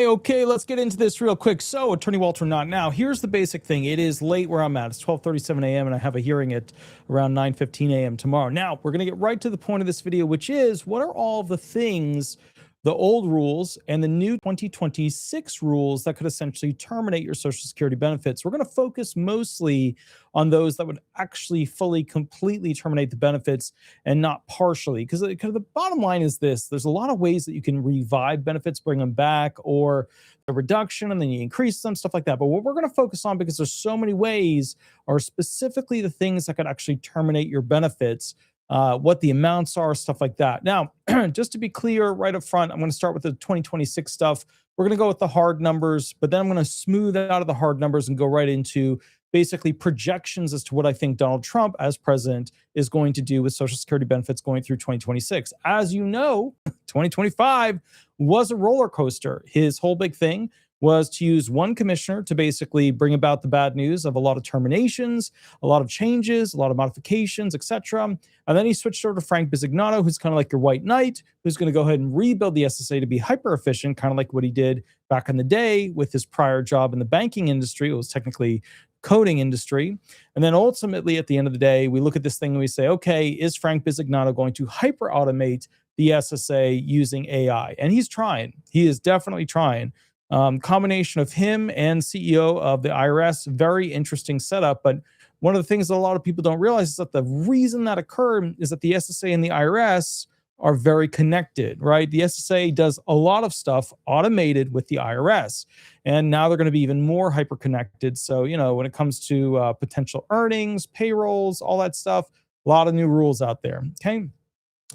Okay, let's get into this real quick. So, Attorney Walter Hnot. Now, here's the basic thing. It is late where I'm at. It's 12:37 a.m. and I have a hearing at around 9:15 a.m. tomorrow. Now, we're going to get right to the point of this video, which is what are all the things, the old rules and the new 2026 rules that could essentially terminate your Social Security benefits. We're going to focus mostly on those that would actually fully, completely terminate the benefits and not partially. Because the bottom line is this: there's a lot of ways that you can revive benefits, bring them back, or a reduction, and then you increase them, stuff like that. But what we're going to focus on, because there's so many ways, are specifically the things that could actually terminate your benefits. What the amounts are, stuff like that. Now, just to be clear right up front, I'm going to start with the 2026 stuff. We're going to go with the hard numbers, but then I'm going to smooth out of the hard numbers and go right into basically projections as to what I think Donald Trump as president is going to do with Social Security benefits going through 2026. As you know, 2025 was a roller coaster. His whole big thing was to use one commissioner to basically bring about the bad news of a lot of terminations, a lot of changes, a lot of modifications, etc. And then he switched over to Frank Bisignano, who's kind of like your white knight, who's going to go ahead and rebuild the SSA to be hyper efficient, kind of like what he did back in the day with his prior job in the banking industry. It was technically coding industry. And then ultimately, at the end of the day, we look at this thing and we say, okay, is Frank Bisignano going to hyper automate the SSA using AI? And he's trying. He is definitely trying. Combination of him and CEO of the IRS, very interesting setup. But one of the things that a lot of people don't realize is that the reason that occurred is that the SSA and the IRS are very connected, right? The SSA does a lot of stuff automated with the IRS, and now they're going to be even more hyper connected. So, when it comes to potential earnings, payrolls, all that stuff, a lot of new rules out there. Okay.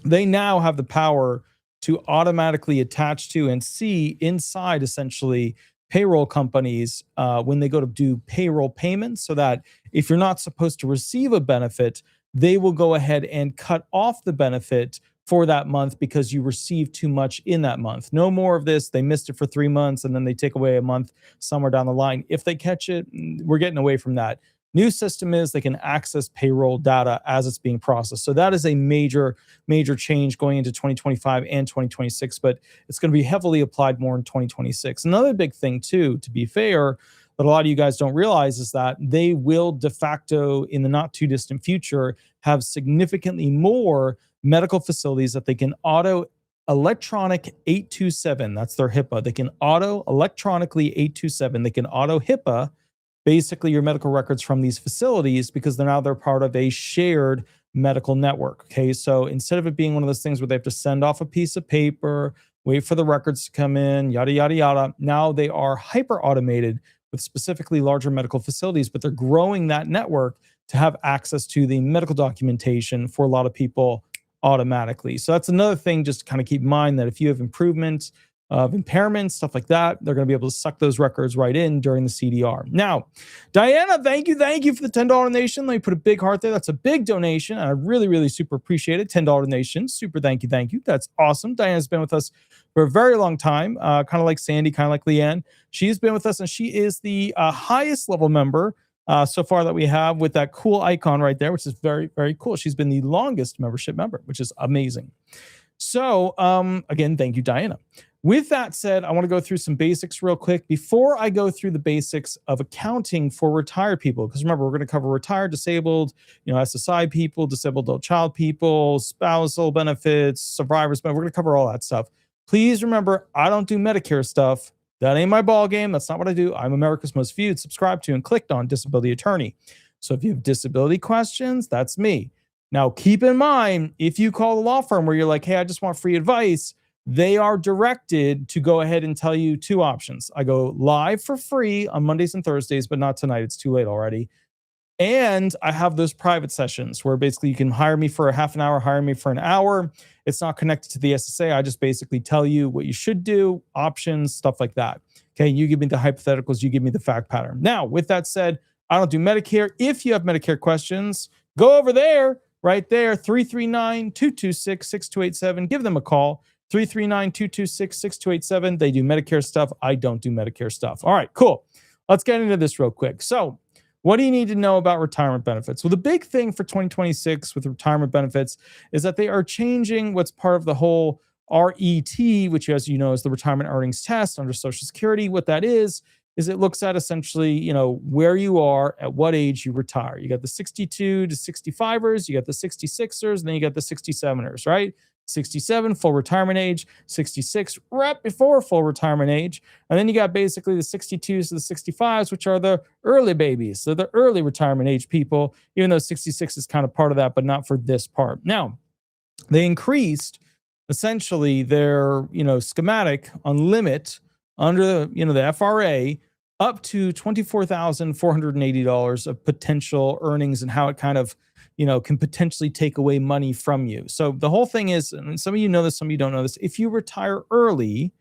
They now have the power to automatically attach to and see inside essentially payroll companies when they go to do payroll payments, so that if you're not supposed to receive a benefit, they will go ahead and cut off the benefit for that month because you received too much in that month. No more of this. They missed it for 3 months and then they take away a month somewhere down the line. If they catch it, we're getting away from that. New system is they can access payroll data as it's being processed. So that is a major, major change going into 2025 and 2026, but it's going to be heavily applied more in 2026. Another big thing too, to be fair, that a lot of you guys don't realize is that they will de facto in the not too distant future have significantly more medical facilities that they can auto electronic 827. That's their HIPAA. They can auto electronically 827. They can auto HIPAA basically your medical records from these facilities because they're part of a shared medical network. Okay, so instead of it being one of those things where they have to send off a piece of paper, wait for the records to come in, yada, yada, yada, now they are hyper automated with specifically larger medical facilities, but they're growing that network to have access to the medical documentation for a lot of people automatically. So that's another thing just to kind of keep in mind, that if you have improvements of impairments, stuff like that, they're going to be able to suck those records right in during the CDR. Now, Diana, thank you for the $10 donation. Let me put a big heart there. That's a big donation. And I really, really super appreciate it. $10 donation. Super thank you. That's awesome. Diana's been with us for a very long time, kind of like Sandy, kind of like Leanne. She's been with us, and she is the highest level member so far that we have, with that cool icon right there, which is very, very cool. She's been the longest membership member, which is amazing. So again, thank you, Diana. With that said, I want to go through some basics real quick before I go through the basics of accounting for retired people. Because remember, we're going to cover retired, disabled, SSI people, disabled adult child people, spousal benefits, survivors, but we're going to cover all that stuff. Please remember, I don't do Medicare stuff. That ain't my ball game. That's not what I do. I'm America's most viewed, subscribed to, and clicked on disability attorney. So if you have disability questions, that's me. Now, keep in mind, if you call a law firm where you're like, hey, I just want free advice, they are directed to go ahead and tell you two options. I go live for free on Mondays and Thursdays, but not tonight. It's too late already. And I have those private sessions where basically you can hire me for a half an hour, hire me for an hour. It's not connected to the SSA. I just basically tell you what you should do, options, stuff like that. Okay, you give me the hypotheticals, you give me the fact pattern. Now, with that said, I don't do Medicare. If you have Medicare questions, go over there, right there, 339-226-6287. Give them a call. 339-226-6287. They do Medicare stuff. I don't do Medicare stuff. All right, cool. Let's get into this real quick. So what do you need to know about retirement benefits? Well, the big thing for 2026 with retirement benefits is that they are changing what's part of the whole RET, which, as you know, is the retirement earnings test under Social Security. What that is it looks at essentially, where you are at what age you retire. You got the 62 to 65ers, you got the 66ers, and then you got the 67ers, right? 67, full retirement age, 66, right before full retirement age. And then you got basically the 62s to the 65s, which are the early babies. So the early retirement age people, even though 66 is kind of part of that, but not for this part. Now, they increased essentially their, schematic on limit under the FRA up to $24,480 of potential earnings, and how it kind of, can potentially take away money from you. So the whole thing is, and some of you know this, some of you don't know this, if you retire early,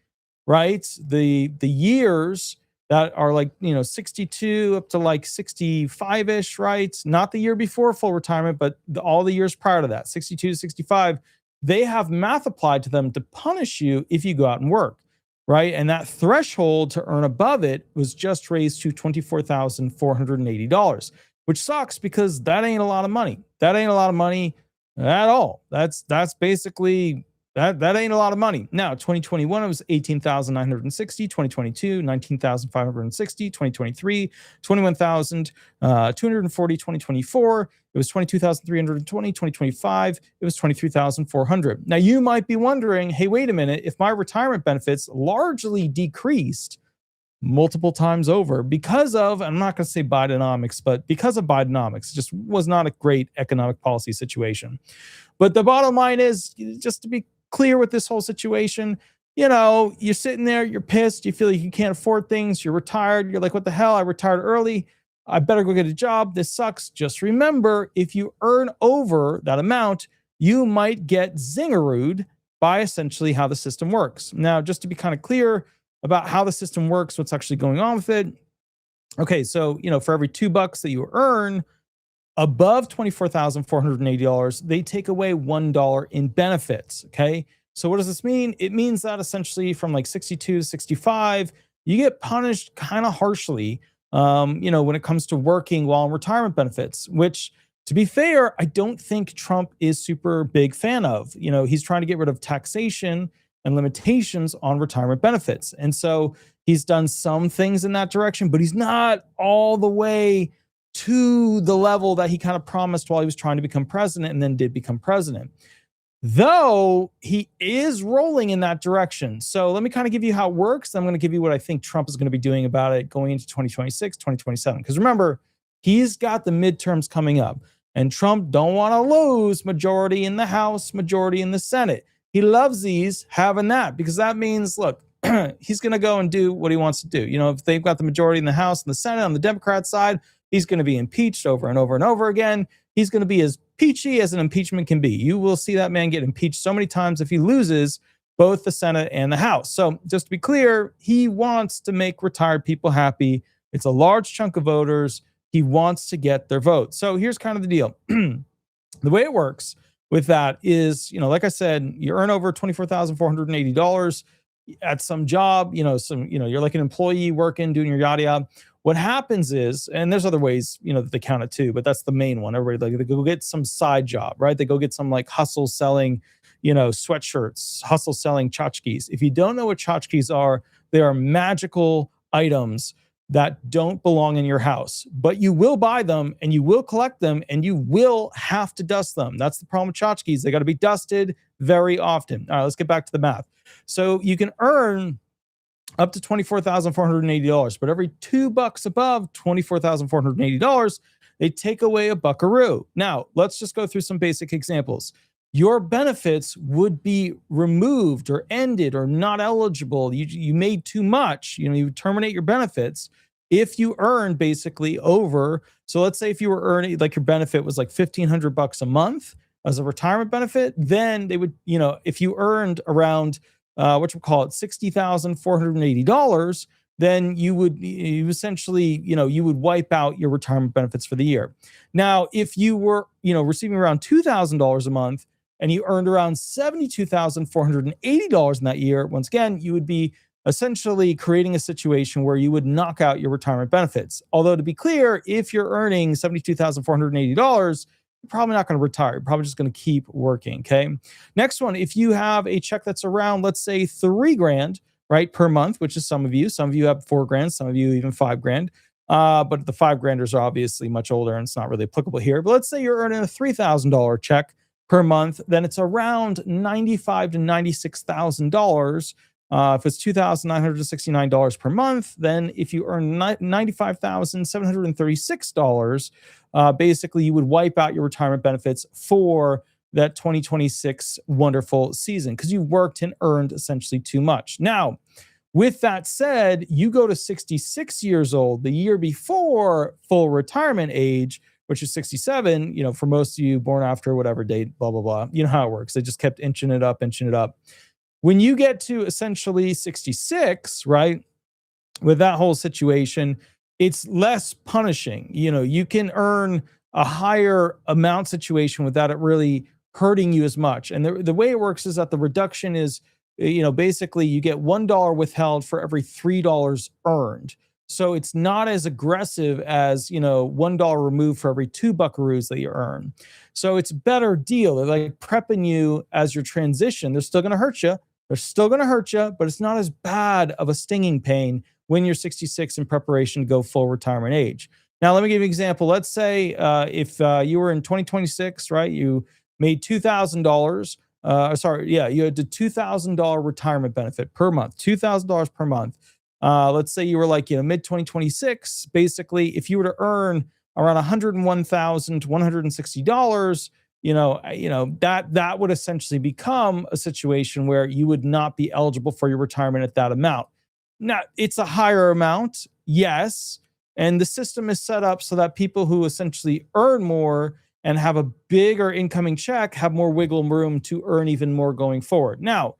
right, the years that are like, 62 up to like 65-ish, right? Not the year before full retirement, but all the years prior to that, 62 to 65, they have math applied to them to punish you if you go out and work, right? And that threshold to earn above it was just raised to $24,480, which sucks because that ain't a lot of money. That ain't a lot of money at all. That's basically that ain't a lot of money. Now, 2021, it was 18,960, 2022, 19,560, 2023, 21,240, 2024, it was 22,320, 2025, it was 23,400. Now, you might be wondering, hey, wait a minute, if my retirement benefits largely decreased multiple times over because of, I'm not going to say Bidenomics, but because of Bidenomics, it just was not a great economic policy situation. But the bottom line is, just to be clear with this whole situation, you're sitting there, you're pissed, you feel like you can't afford things, you're retired, you're like, what the hell, I retired early, I better go get a job, this sucks. Just remember, if you earn over that amount, you might get zingarooed by essentially how the system works. Now, just to be kind of clear about how the system works, what's actually going on with it. Okay, so, for every $2 that you earn above $24,480, they take away $1 in benefits. Okay. So what does this mean? It means that essentially from like 62 to 65, you get punished kind of harshly, when it comes to working while on retirement benefits, which, to be fair, I don't think Trump is super big fan of. He's trying to get rid of taxation and limitations on retirement benefits. And so he's done some things in that direction, but he's not all the way to the level that he kind of promised while he was trying to become president, and then did become president. Though he is rolling in that direction. So let me kind of give you how it works. I'm going to give you what I think Trump is going to be doing about it going into 2026, 2027. Because remember, he's got the midterms coming up, and Trump don't want to lose majority in the House, majority in the Senate. He loves these, having that, because that means, look, he's going to go and do what he wants to do. If they've got the majority in the House and the Senate on the Democrat side, he's going to be impeached over and over and over again. He's going to be as peachy as an impeachment can be. You will see that man get impeached so many times if he loses both the Senate and the House. So just to be clear, he wants to make retired people happy. It's a large chunk of voters. He wants to get their vote. So here's kind of the deal. The way it works with that is, like I said, you earn over $24,480 at some job, you're like an employee working, doing your yada yada. What happens is, and there's other ways, that they count it too, but that's the main one. Everybody, like, they go get some side job, right? They go get some like hustle selling, sweatshirts, hustle selling tchotchkes. If you don't know what tchotchkes are, they are magical items that don't belong in your house, but you will buy them and you will collect them and you will have to dust them. That's the problem with tchotchkes. They got to be dusted very often. All right, let's get back to the math. So you can earn up to $24,480, but every $2 above $24,480, they take away a buckaroo. Now, let's just go through some basic examples. Your benefits would be removed or ended or not eligible. You made too much. You terminate your benefits if you earn basically over. So let's say if you were earning, like, your benefit was like $1,500 a month as a retirement benefit, then they would, if you earned around $60,480, then you essentially, you would wipe out your retirement benefits for the year. Now, if you were, receiving around $2,000 a month and you earned around $72,480 in that year, once again, you would be essentially creating a situation where you would knock out your retirement benefits. Although, to be clear, if you're earning $72,480, you're probably not going to retire. You're probably just going to keep working. Okay. Next one, if you have a check that's around, let's say $3,000, right, per month, which is some of you have $4,000, some of you even $5,000. But the $5,000ers are obviously much older and it's not really applicable here. But let's say you're earning a $3,000 check per month, then it's around $95,000 to $96,000. If it's $2,969 per month, then if you earn $95,736, basically you would wipe out your retirement benefits for that 2026 wonderful season because you worked and earned essentially too much. Now, with that said, you go to 66 years old, the year before full retirement age, which is 67, for most of you born after whatever date, blah, blah, blah. You know how it works. They just kept inching it up. When you get to essentially 66, right, with that whole situation, it's less punishing. You can earn a higher amount situation without it really hurting you as much. And the way it works is that the reduction is, basically you get $1 withheld for every $3 earned. So it's not as aggressive as, $1 removed for every 2 buckaroos that you earn. So it's a better deal. They're like prepping you as your transition. They're still going to hurt you. But it's not as bad of a stinging pain when you're 66 in preparation to go full retirement age. Now, let me give you an example. Let's say if you were in 2026, right, you made $2,000. You had a $2,000 retirement benefit per month, $2,000 per month. Let's say you were like, mid 2026, basically, if you were to earn around $101,000 to $160, that would essentially become a situation where you would not be eligible for your retirement at that amount. Now, it's a higher amount, yes, and the system is set up so that people who essentially earn more and have a bigger incoming check have more wiggle room to earn even more going forward. Now,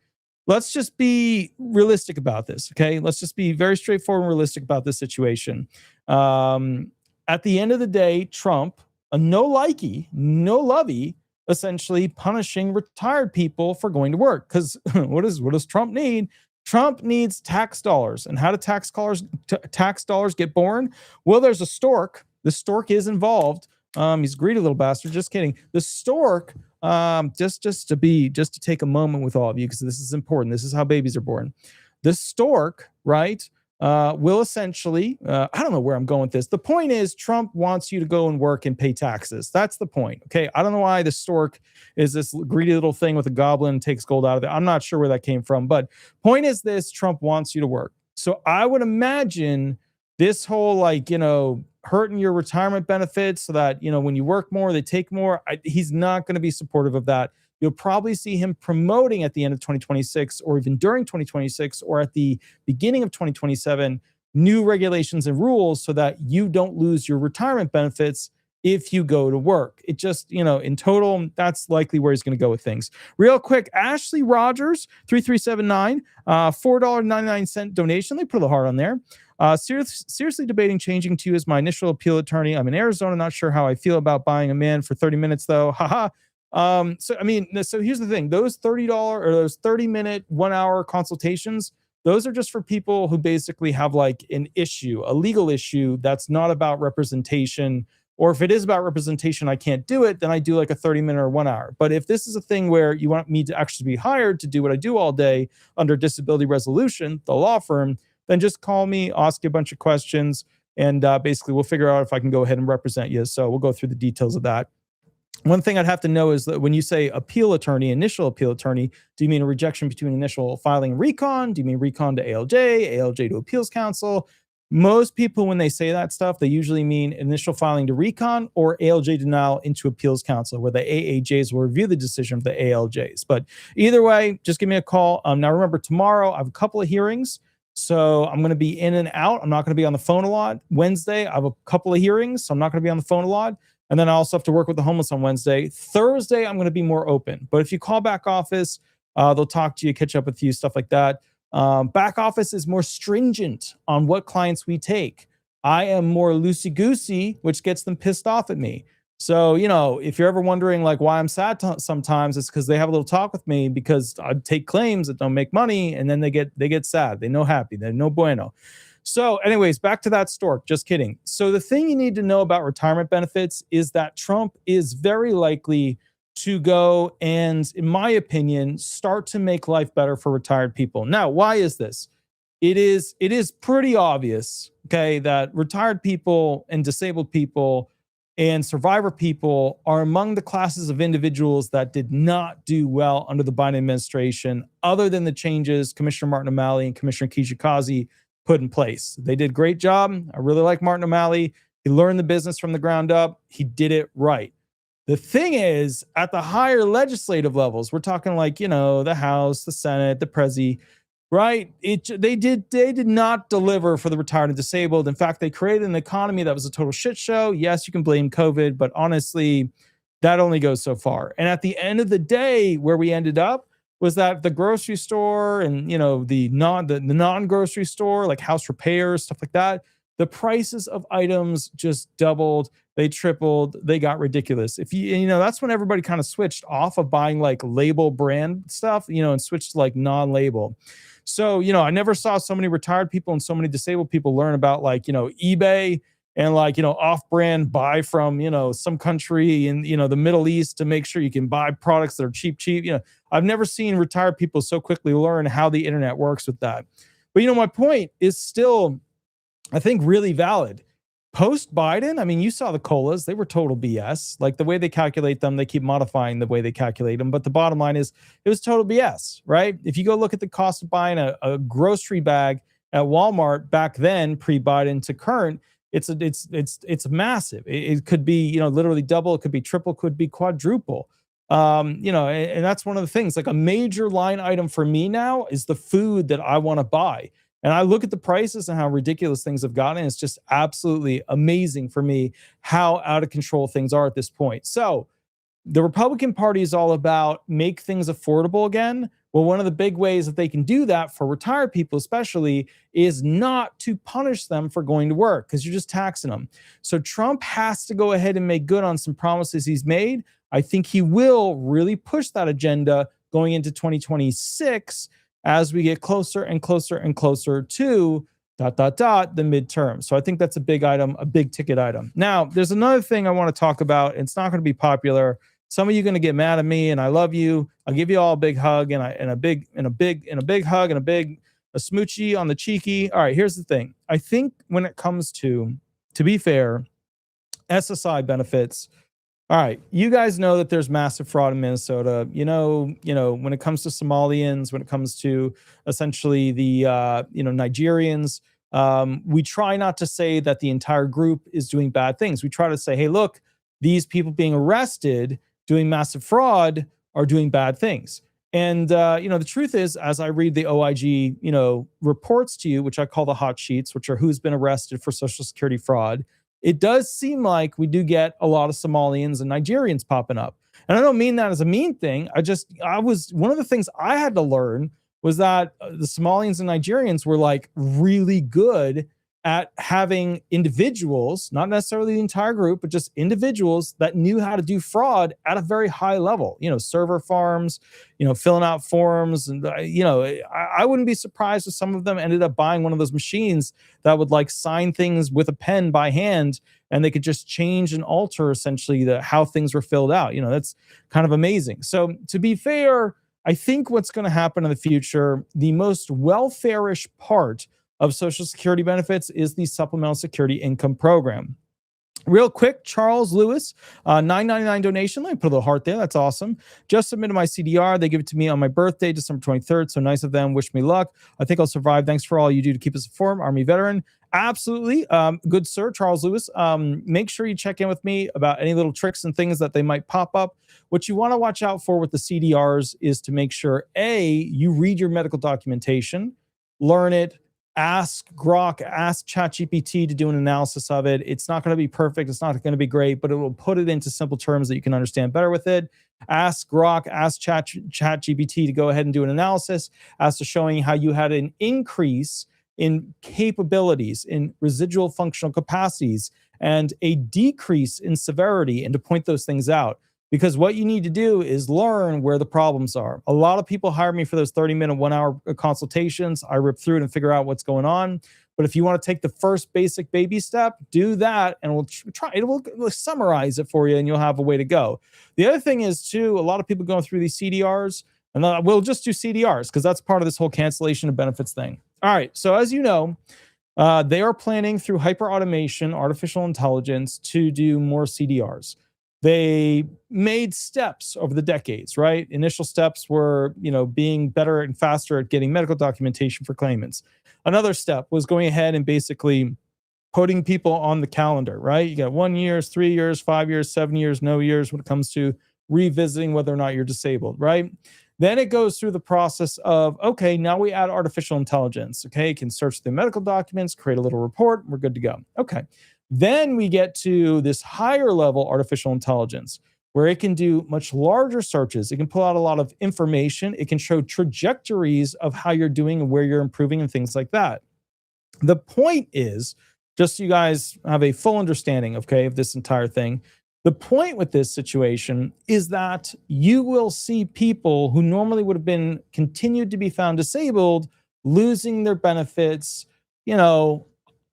let's just be realistic about this, okay? Let's just be very straightforward and realistic about this situation. At the end of the day, Trump, a no likey, no lovey, essentially punishing retired people for going to work. Because what does Trump need? Trump needs tax dollars. And how do tax dollars get born? Well, there's a stork. The stork is involved. He's a greedy little bastard. Just kidding. The stork, just to take a moment with all of you, because this is important. This is how babies are born. The stork, right, will essentially, I don't know where I'm going with this. The point is Trump wants you to go and work and pay taxes. That's the point. Okay. I don't know why the stork is this greedy little thing with a goblin and takes gold out of it. I'm not sure where that came from, but point is this: Trump wants you to work. So I would imagine this whole, hurting your retirement benefits so that, when you work more, they take more. He's not going to be supportive of that. You'll probably see him promoting at the end of 2026 or even during 2026 or at the beginning of 2027, new regulations and rules so that you don't lose your retirement benefits if you go to work. It just, in total, that's likely where he's going to go with things. Real quick, Ashley Rogers, 3379, $4.99 donation. They put a little heart on there. Seriously debating changing to you as my initial appeal attorney. I'm in Arizona, not sure how I feel about buying a man for 30 minutes though. Haha. So here's the thing. Those $30 or those 30-minute, 1-hour consultations, those are just for people who basically have like an issue, a legal issue that's not about representation. Or if it is about representation, I can't do it, then I do like a 30-minute or 1 hour. But if this is a thing where you want me to actually be hired to do what I do all day under disability resolution, the law firm, then just call me, ask you a bunch of questions, and basically we'll figure out if I can go ahead and represent you. So we'll go through the details of that. One thing I'd have to know is that when you say appeal attorney, initial appeal attorney, do you mean a rejection between initial filing and recon? Do you mean recon to ALJ to appeals counsel? Most people, when they say that stuff, they usually mean initial filing to recon or ALJ denial into appeals counsel, where the AAJs will review the decision of the ALJs. But either way, just give me a call. Now, remember, tomorrow I have a couple of hearings. So I'm going to be in and out. I'm not going to be on the phone a lot. Wednesday, I have a couple of hearings, so I'm not going to be on the phone a lot. And then I also have to work with the homeless on Wednesday. Thursday, I'm going to be more open. But if you call back office, they'll talk to you, catch up with you, stuff like that. Back office is more stringent on what clients we take. I am more loosey-goosey, which gets them pissed off at me. So, if you're ever wondering like why I'm sad sometimes, it's because they have a little talk with me because I take claims that don't make money and then they get sad. They're no happy. They're no bueno. So anyways, back to that stork, just kidding. So the thing you need to know about retirement benefits is that Trump is very likely to go and, in my opinion, start to make life better for retired people. Now, why is this? It is pretty obvious, okay, that retired people and disabled people and survivor people are among the classes of individuals that did not do well under the Biden administration, other than the changes Commissioner Martin O'Malley and Commissioner Kijikazi put in place. They did a great job. I really like Martin O'Malley. He learned the business from the ground up. He did it right. The thing is, at the higher legislative levels, we're talking like, the House, the Senate, the Prezi, right? They did not deliver for the retired and disabled. In fact, they created an economy that was a total shit show. Yes, you can blame COVID, but honestly, that only goes so far. And at the end of the day, where we ended up was that the grocery store and the non-grocery store, like house repairs, stuff like that, the prices of items just doubled, they tripled, they got ridiculous. If that's when everybody kind of switched off of buying like label brand stuff, and switched to like non-label. So, I never saw so many retired people and so many disabled people learn about like, eBay and like, off-brand buy from, some country in, the Middle East to make sure you can buy products that are cheap. I've never seen retired people so quickly learn how the internet works with that. But, my point is still, I think, really valid. Post-Biden, I mean, you saw the COLAs. They were total BS. Like the way they calculate them, they keep modifying the way they calculate them. But the bottom line is it was total BS, right? If you go look at the cost of buying a grocery bag at Walmart back then, pre-Biden to current, it's massive. It could be, literally double. It could be triple, could be quadruple. And that's one of the things. Like a major line item for me now is the food that I want to buy. And I look at the prices and how ridiculous things have gotten. And it's just absolutely amazing for me how out of control things are at this point. So the Republican Party is all about make things affordable again. Well, one of the big ways that they can do that for retired people especially is not to punish them for going to work because you're just taxing them. So Trump has to go ahead and make good on some promises he's made. I think he will really push that agenda going into 2026 as we get closer and closer and closer to ... the midterm. So I think that's a big item, a big ticket item. Now, there's another thing I want to talk about. It's not going to be popular. Some of you are going to get mad at me, and I love you. I'll give you all a big hug and a big hug and a smoochie on the cheeky. All right, here's the thing. I think when it comes to be fair, SSI benefits. All right, you guys know that there's massive fraud in Minnesota. When it comes to Somalians, when it comes to essentially the Nigerians, we try not to say that the entire group is doing bad things. We try to say, hey, look, these people being arrested doing massive fraud are doing bad things. And the truth is, as I read the OIG reports to you, which I call the hot sheets, which are who's been arrested for Social Security fraud, it does seem like we do get a lot of Somalians and Nigerians popping up. And I don't mean that as a mean thing. One of the things I had to learn was that the Somalians and Nigerians were like really good at having individuals, not necessarily the entire group, but just individuals that knew how to do fraud at a very high level, server farms, filling out forms. And, I wouldn't be surprised if some of them ended up buying one of those machines that would like sign things with a pen by hand and they could just change and alter essentially how things were filled out. That's kind of amazing. So to be fair, I think what's going to happen in the future, the most welfare-ish part of Social Security benefits is the Supplemental Security Income Program. Real quick, Charles Lewis, $9.99 donation. Let me put a little heart there. That's awesome. Just submitted my CDR. They give it to me on my birthday, December 23rd. So nice of them. Wish me luck. I think I'll survive. Thanks for all you do to keep us informed. Army veteran. Absolutely. Good sir, Charles Lewis. Make sure you check in with me about any little tricks and things that they might pop up. What you want to watch out for with the CDRs is to make sure, A, you read your medical documentation, learn it, ask Grok, ask ChatGPT to do an analysis of it. It's not going to be perfect. It's not going to be great, but it will put it into simple terms that you can understand better with it. Ask Grok, ask ChatGPT to go ahead and do an analysis as to showing how you had an increase in capabilities, in residual functional capacities, and a decrease in severity, and to point those things out. Because what you need to do is learn where the problems are. A lot of people hire me for those 30-minute, 1-hour consultations. I rip through it and figure out what's going on. But if you want to take the first basic baby step, do that, and it will summarize it for you, and you'll have a way to go. The other thing is too, a lot of people going through these CDRs, and we'll just do CDRs because that's part of this whole cancellation of benefits thing. All right, so as you know, they are planning through hyper automation, artificial intelligence, to do more CDRs. They made steps over the decades, right? Initial steps were, being better and faster at getting medical documentation for claimants. Another step was going ahead and basically putting people on the calendar, right? You got 1 year, 3 years, 5 years, 7 years, no years when it comes to revisiting whether or not you're disabled, right? Then it goes through the process of, okay, now we add artificial intelligence. Okay, it can search the medical documents, create a little report, we're good to go. Okay. Then we get to this higher level artificial intelligence where it can do much larger searches. It can pull out a lot of information. It can show trajectories of how you're doing and where you're improving and things like that. The point is, just so you guys have a full understanding, okay, of this entire thing, the point with this situation is that you will see people who normally would have been continued to be found disabled losing their benefits,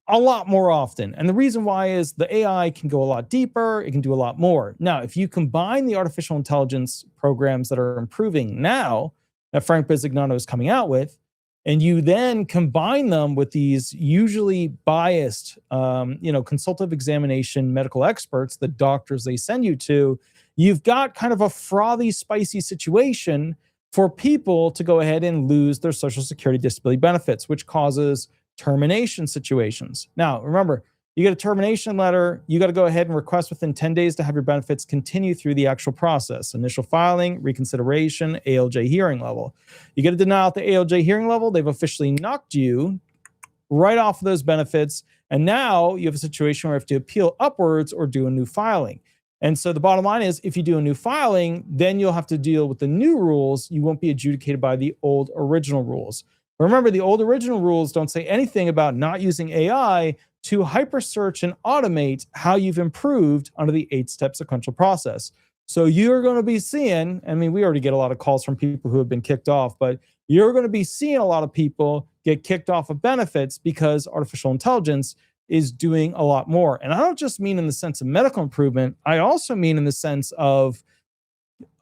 a lot more often. And the reason why is the AI can go a lot deeper. It can do a lot more. Now, if you combine the artificial intelligence programs that are improving now that Frank Bisignano is coming out with, and you then combine them with these usually biased, consultative examination medical experts, the doctors they send you to, you've got kind of a frothy, spicy situation for people to go ahead and lose their Social Security disability benefits, which causes termination situations. Now, remember, you get a termination letter, you got to go ahead and request within 10 days to have your benefits continue through the actual process. Initial filing, reconsideration, ALJ hearing level. You get a denial at the ALJ hearing level, they've officially knocked you right off of those benefits, and now you have a situation where you have to appeal upwards or do a new filing. And so the bottom line is, if you do a new filing, then you'll have to deal with the new rules. You won't be adjudicated by the old original rules. Remember, the old original rules don't say anything about not using AI to hypersearch and automate how you've improved under the 8-step sequential process. So you're going to be seeing, we already get a lot of calls from people who have been kicked off, but you're going to be seeing a lot of people get kicked off of benefits because artificial intelligence is doing a lot more. And I don't just mean in the sense of medical improvement. I also mean in the sense of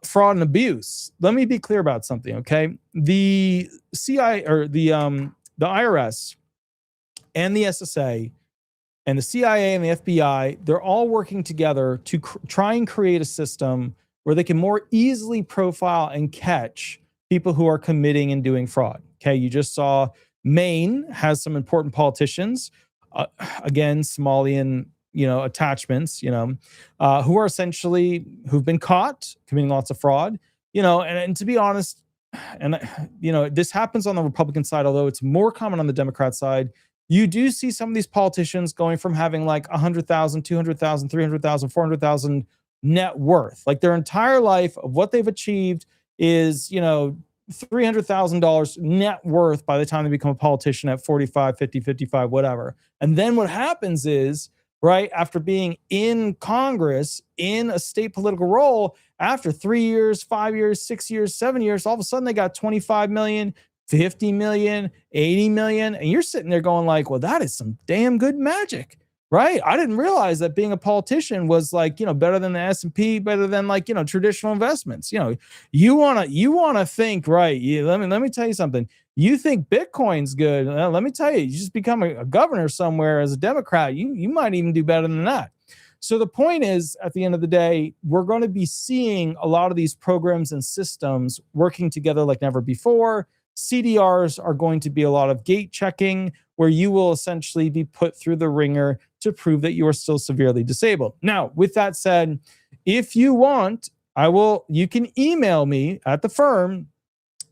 fraud and abuse. Let me be clear about something, okay? The CIA or the IRS and the SSA and the CIA and the FBI, they're all working together to try and create a system where they can more easily profile and catch people who are committing and doing fraud. Okay, you just saw Maine has some important politicians, again, Somalian attachments, who are essentially, who've been caught committing lots of fraud, and to be honest, and this happens on the Republican side, although it's more common on the Democrat side. You do see some of these politicians going from having like 100,000, 200,000, 300,000, 400,000 net worth. Like their entire life of what they've achieved is, $300,000 net worth by the time they become a politician at 45, 50, 55, whatever. And then what happens is, right, after being in Congress in a state political role, after 3 years, 5 years, 6 years, 7 years, all of a sudden they got 25 million, 50 million, 80 million. And you're sitting there going like, well, that is some damn good magic, right? I didn't realize that being a politician was like, better than the S&P, better than like, traditional investments. You want to think, right? Let me tell you something. You think Bitcoin's good. Let me tell you, you just become a governor somewhere as a Democrat. You might even do better than that. So the point is, at the end of the day, we're going to be seeing a lot of these programs and systems working together like never before. CDRs are going to be a lot of gate checking where you will essentially be put through the ringer to prove that you are still severely disabled. Now, with that said, if you want, you can email me at the firm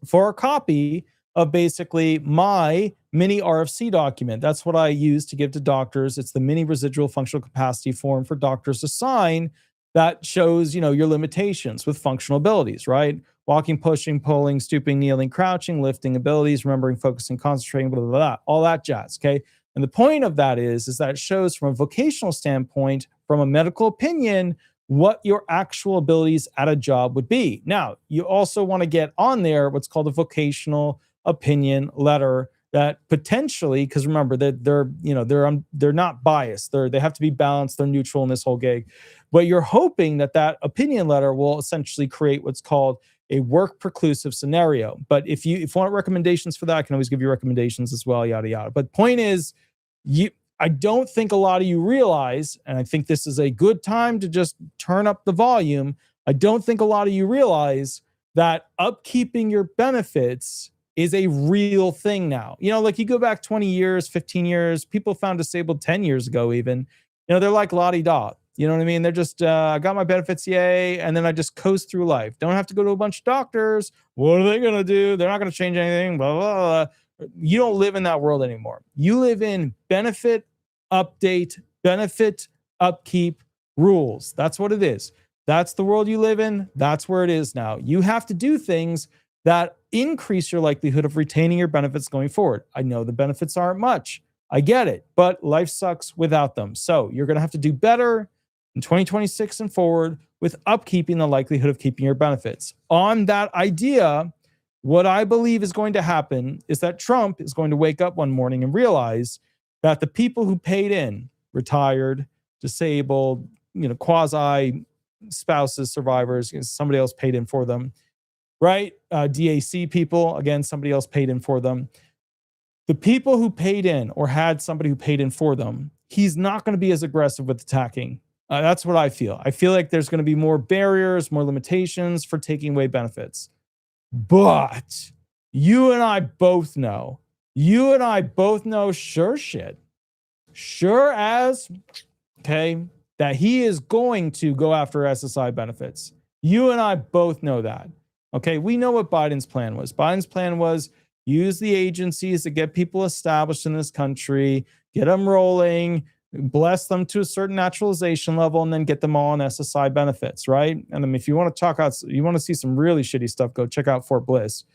for a copy of basically my mini RFC document. That's what I use to give to doctors. It's the mini residual functional capacity form for doctors to sign that shows, your limitations with functional abilities, right? Walking, pushing, pulling, stooping, kneeling, crouching, lifting abilities, remembering, focusing, concentrating, blah, blah, blah, all that jazz, okay? And the point of that is that it shows from a vocational standpoint, from a medical opinion, what your actual abilities at a job would be. Now, you also want to get on there what's called a vocational opinion letter that potentially, because remember that they're not biased. They have to be balanced. They're neutral in this whole gig. But you're hoping that that opinion letter will essentially create what's called a work preclusive scenario. But if you want recommendations for that, I can always give you recommendations as well, yada yada. But point is, I don't think a lot of you realize, and I think this is a good time to just turn up the volume. I don't think a lot of you realize that upkeeping your benefits is a real thing now. Like you go back 20 years, 15 years, people found disabled 10 years ago even. They're like la-di-da. You know what I mean? They're just, I got my benefits, yay, and then I just coast through life. Don't have to go to a bunch of doctors. What are they going to do? They're not going to change anything, blah, blah, blah. You don't live in that world anymore. You live in benefit update, benefit upkeep rules. That's what it is. That's the world you live in. That's where it is now. You have to do things that increase your likelihood of retaining your benefits going forward. I know the benefits aren't much. I get it, but life sucks without them. So you're going to have to do better in 2026 and forward with upkeeping the likelihood of keeping your benefits. On that idea, what I believe is going to happen is that Trump is going to wake up one morning and realize that the people who paid in, retired, disabled, quasi spouses, survivors, somebody else paid in for them, right? DAC people, again, somebody else paid in for them. The people who paid in or had somebody who paid in for them, he's not going to be as aggressive with attacking. That's what I feel. I feel like there's going to be more barriers, more limitations for taking away benefits. But you and I both know, sure as, okay, that he is going to go after SSI benefits. You and I both know that. Okay, we know what Biden's plan was. Biden's plan was use the agencies to get people established in this country, get them rolling, bless them to a certain naturalization level, and then get them all on SSI benefits, right? And I mean, if you want to see some really shitty stuff, go check out Fort Bliss.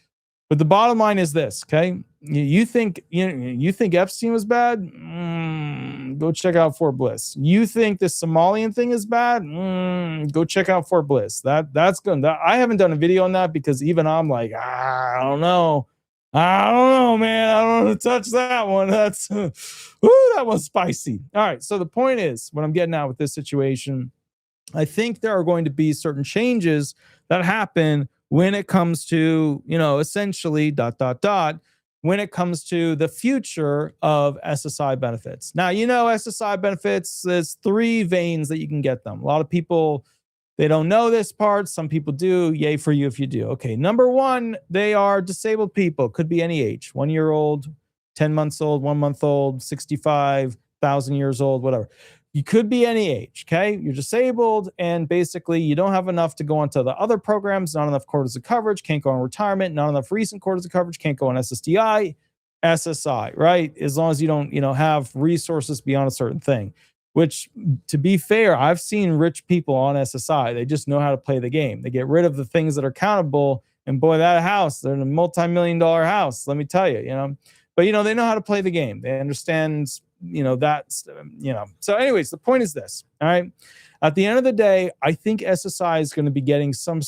But the bottom line is this, okay? You think Epstein was bad? Go check out Fort Bliss. You think this Somalian thing is bad? Go check out Fort Bliss. That's good. I haven't done a video on that because even I'm like, I don't know, man. I don't want to touch that one. That was spicy. All right. So the point is, what I'm getting at with this situation, I think there are going to be certain changes that happen when it comes to, essentially ... when it comes to the future of SSI benefits. Now, SSI benefits, there's 3 veins that you can get them. A lot of people, they don't know this part. Some people do. Yay for you if you do. Okay, number 1, they are disabled people. Could be any age. 1-year-old, 10 months old, 1 month old, 65, 1,000 years old, whatever. You could be any age, okay? You're disabled, and basically you don't have enough to go onto the other programs, not enough quarters of coverage, can't go on retirement, not enough recent quarters of coverage, can't go on SSDI, SSI, right? As long as you don't, have resources beyond a certain thing, which, to be fair, I've seen rich people on SSI. They just know how to play the game. They get rid of the things that are countable, and boy, that house, they're in a multi-million-dollar house, let me tell you, But, they know how to play the game. They understand So anyways, the point is this, all right? At the end of the day, I think SSI is going to be getting some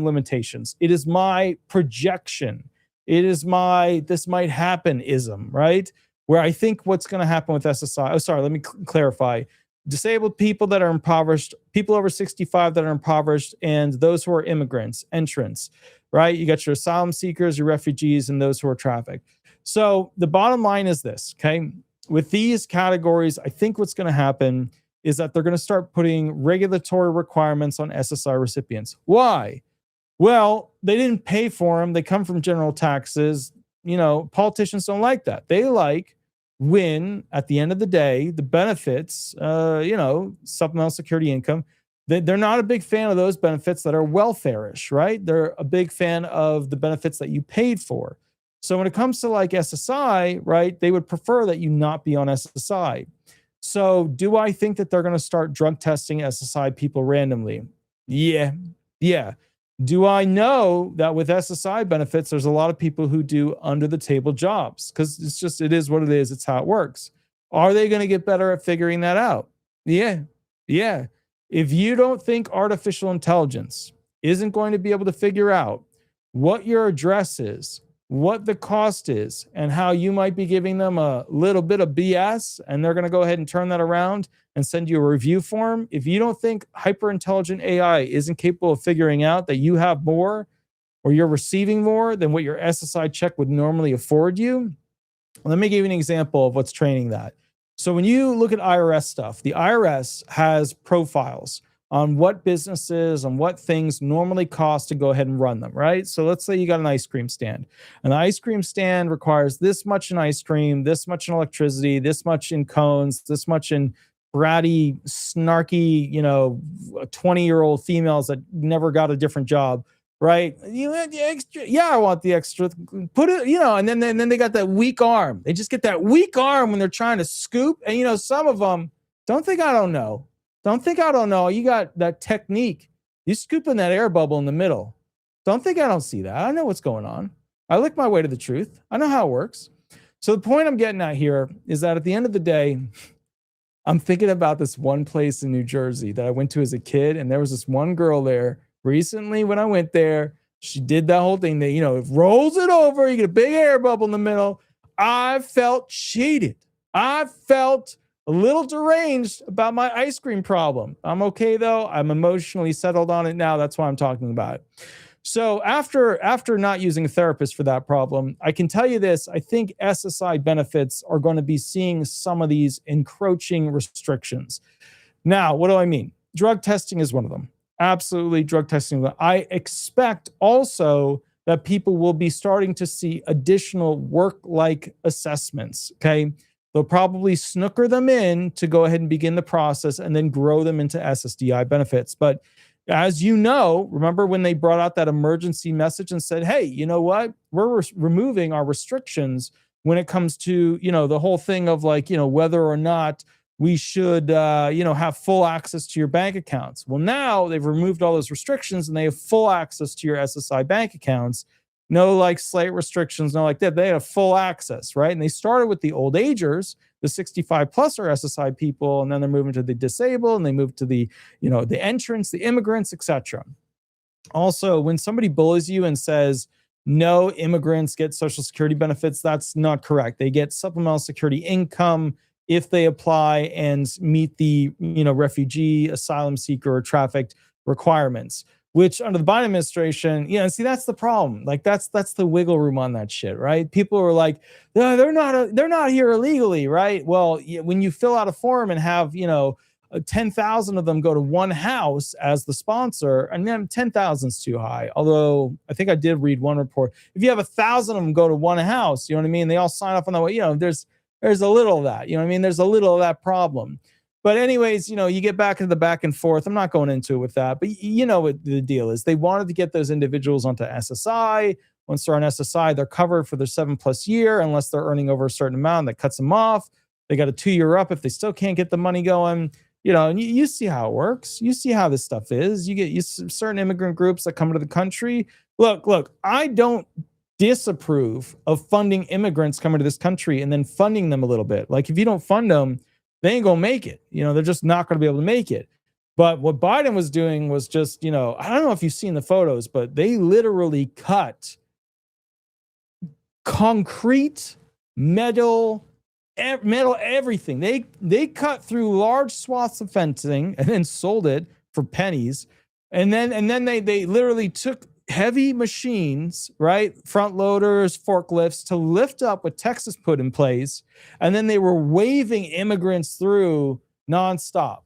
limitations. It is my projection. It is my this might happen-ism, right? Where I think what's going to happen with SSI. Oh, sorry, let me clarify. Disabled people that are impoverished, people over 65 that are impoverished, and those who are immigrants, entrants, right? You got your asylum seekers, your refugees, and those who are trafficked. So the bottom line is this, okay? With these categories, I think what's going to happen is that they're going to start putting regulatory requirements on SSI recipients. Why? Well, they didn't pay for them. They come from general taxes. Politicians don't like that. They like when, at the end of the day, the benefits, supplemental security income, they're not a big fan of those benefits that are welfare-ish, right? They're a big fan of the benefits that you paid for. So when it comes to like SSI, right, they would prefer that you not be on SSI. So do I think that they're going to start drug testing SSI people randomly? Yeah. Do I know that with SSI benefits, there's a lot of people who do under the table jobs? Because it is what it is. It's how it works. Are they going to get better at figuring that out? Yeah. If you don't think artificial intelligence isn't going to be able to figure out what your address is, what the cost is and how you might be giving them a little bit of BS, and they're going to go ahead and turn that around and send you a review form. If you don't think hyper intelligent AI isn't capable of figuring out that you have more or you're receiving more than what your SSI check would normally afford you, let me give you an example of what's training that. So when you look at IRS stuff, the IRS has profiles on what businesses and what things normally cost to go ahead and run them, right? So let's say you got an ice cream stand. And the ice cream stand requires this much in ice cream, this much in electricity, this much in cones, this much in bratty, snarky, 20-year-old females that never got a different job, right? You want the extra? Yeah, I want the extra. Put it, and then they got that weak arm. They just get that weak arm when they're trying to scoop. And some of them don't think I don't know. Don't think I don't know. You got that technique. You scoop in that air bubble in the middle. Don't think I don't see that. I know what's going on. I lick my way to the truth. I know how it works. So the point I'm getting at here is that at the end of the day, I'm thinking about this one place in New Jersey that I went to as a kid. And there was this one girl there recently when I went there. She did that whole thing that, it rolls it over. You get a big air bubble in the middle. I felt cheated. I felt a little deranged about my ice cream problem. I'm okay though. I'm emotionally settled on it now. That's why I'm talking about it. So after not using a therapist for that problem, I can tell you this. I think SSI benefits are going to be seeing some of these encroaching restrictions. Now, what do I mean? Drug testing is one of them. Absolutely, drug testing. I expect also that people will be starting to see additional work-like assessments, okay? They'll probably snooker them in to go ahead and begin the process and then grow them into SSDI benefits. But as you know, remember when they brought out that emergency message and said, hey, you know what? We're removing our restrictions when it comes to, the whole thing of whether or not we should, have full access to your bank accounts. Well, now they've removed all those restrictions and they have full access to your SSI bank accounts. No slight restrictions, no like that. They have full access, right? And they started with the old agers, the 65 plus or SSI people, and then they're moving to the disabled, and they move to the, the entrants, the immigrants, etc. Also, when somebody bullies you and says, no immigrants get Social Security benefits, that's not correct. They get supplemental security income if they apply and meet the, refugee, asylum seeker, or trafficked requirements. Which under the Biden administration, see, that's the problem. That's the wiggle room on that shit, right? People are like, no, they're not here illegally, right? Well, when you fill out a form and have 10,000 of them go to one house as the sponsor, and then 10,000 is too high. Although I think I did read one report. If you have 1,000 of them go to one house, you know what I mean? They all sign off on that way. There's a little of that. There's a little of that problem. But anyways, you get back into the back and forth. I'm not going into it with that, but you know what the deal is. They wanted to get those individuals onto SSI. Once they're on SSI, they're covered for their 7+ year, unless they're earning over a certain amount that cuts them off. They got a 2-year up if they still can't get the money going. And you see how it works. You see how this stuff is. You get certain immigrant groups that come into the country. Look, I don't disapprove of funding immigrants coming to this country and then funding them a little bit. Like if you don't fund them, they ain't gonna make it. They're just not gonna be able to make it. But what Biden was doing was just, I don't know if you've seen the photos, but they literally cut concrete, metal, everything. They cut through large swaths of fencing and then sold it for pennies. And then they literally took heavy machines, right? Front loaders, forklifts to lift up what Texas put in place. And then they were waving immigrants through nonstop,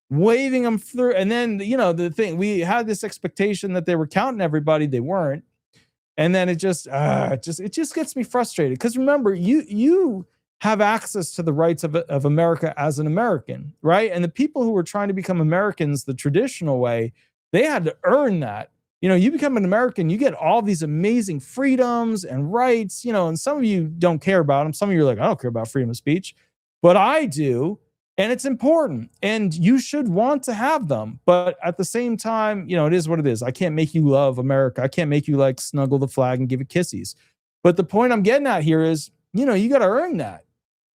waving them through. And then, the thing, we had this expectation that they were counting everybody. They weren't. And then it just gets me frustrated. Because remember, you have access to the rights of America as an American, right? And the people who were trying to become Americans the traditional way, they had to earn that. You become an American, you get all these amazing freedoms and rights, and some of you don't care about them. Some of you are like, I don't care about freedom of speech, but I do. And it's important and you should want to have them. But at the same time, it is what it is. I can't make you love America. I can't make you snuggle the flag and give it kisses. But the point I'm getting at here is, you got to earn that.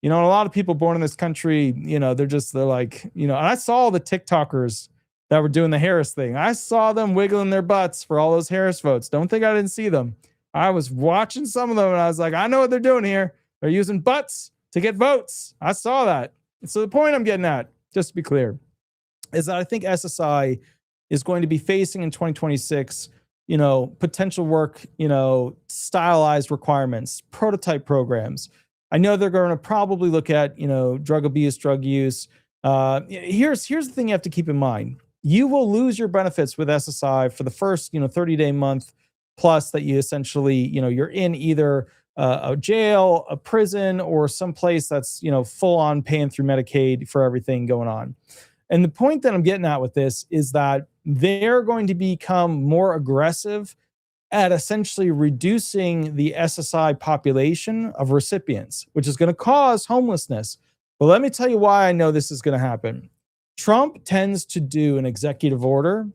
And a lot of people born in this country, they're like, and I saw the TikTokers that were doing the Harris thing. I saw them wiggling their butts for all those Harris votes. Don't think I didn't see them. I was watching some of them and I was like, I know what they're doing here. They're using butts to get votes. I saw that. So the point I'm getting at, just to be clear, is that I think SSI is going to be facing in 2026, potential work, stylized requirements, prototype programs. I know they're going to probably look at, drug abuse, drug use. Here's the thing you have to keep in mind. You will lose your benefits with SSI for the first, 30-day month plus that you essentially, you're in either a jail, a prison, or someplace that's, full on paying through Medicaid for everything going on. And the point that I'm getting at with this is that they're going to become more aggressive at essentially reducing the SSI population of recipients, which is going to cause homelessness. But let me tell you why I know this is going to happen. Trump tends to do an executive order,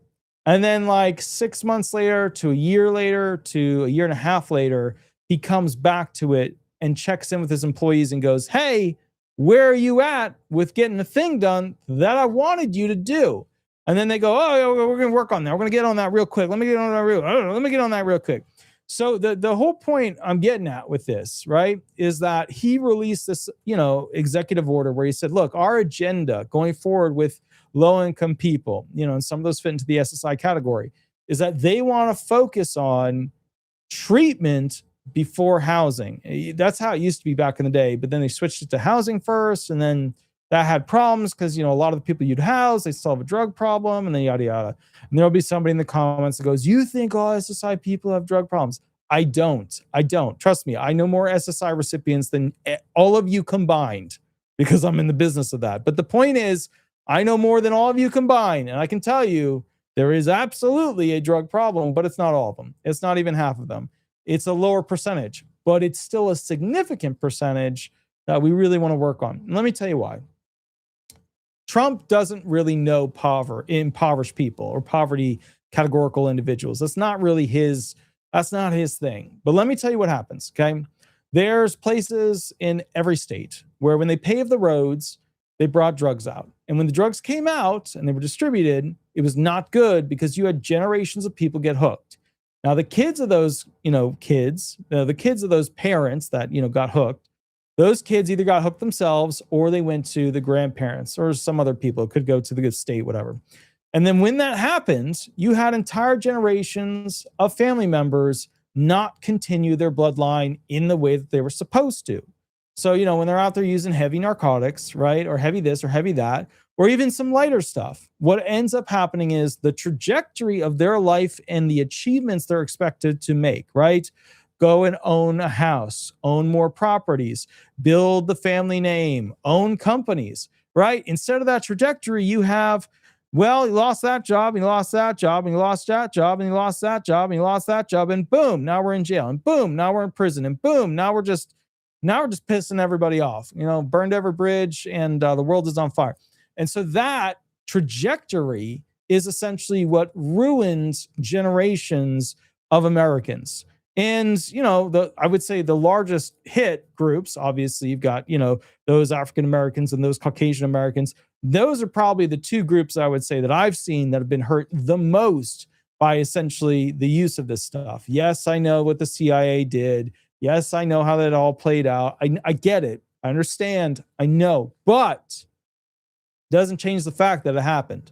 and then like 6 months later to a year to a year and a half later, he comes back to it and checks in with his employees and goes, hey, where are you at with getting the thing done that I wanted you to do? And then they go, oh, yeah, we're going to work on that. We're going to get on that real quick. Let me get on that real quick. So the whole point I'm getting at with this, right, is that he released this, executive order where he said, look, our agenda going forward with low-income people, and some of those fit into the SSI category, is that they want to focus on treatment before housing. That's how it used to be back in the day, but then they switched it to housing first, and then that had problems because, a lot of the people you'd house, they still have a drug problem, and then yada, yada. And there'll be somebody in the comments that goes, you think all SSI people have drug problems? I don't. Trust me, I know more SSI recipients than all of you combined because I'm in the business of that. But the point is, I know more than all of you combined, and I can tell you there is absolutely a drug problem, but it's not all of them. It's not even half of them. It's a lower percentage, but it's still a significant percentage that we really want to work on. And let me tell you why. Trump doesn't really know impoverished people or poverty categorical individuals. That's not his thing. But let me tell you what happens, okay? There's places in every state where when they paved the roads, they brought drugs out. And when the drugs came out and they were distributed, it was not good because you had generations of people get hooked. Now, the kids of those, the kids of those parents that, got hooked, those kids either got hooked themselves or they went to the grandparents or some other people. It could go to the good state, whatever. And then when that happened, you had entire generations of family members not continue their bloodline in the way that they were supposed to. So, when they're out there using heavy narcotics, right, or heavy this or heavy that, or even some lighter stuff, what ends up happening is the trajectory of their life and the achievements they're expected to make, right? Go and own a house, own more properties, build the family name, own companies, right? Instead of that trajectory, you have, well, you lost that job, and you lost that job, and you lost that job, and you lost that job, and you lost that job, and boom, now we're in jail, and boom, now we're in prison, and boom, now we're just pissing everybody off, burned every bridge, and the world is on fire. And so that trajectory is essentially what ruins generations of Americans. And, I would say the largest hit groups, obviously, you've got, those African Americans and those Caucasian Americans. Those are probably the two groups I would say that I've seen that have been hurt the most by essentially the use of this stuff. Yes, I know what the CIA did. Yes, I know how that all played out. I get it. I understand. I know. But it doesn't change the fact that it happened.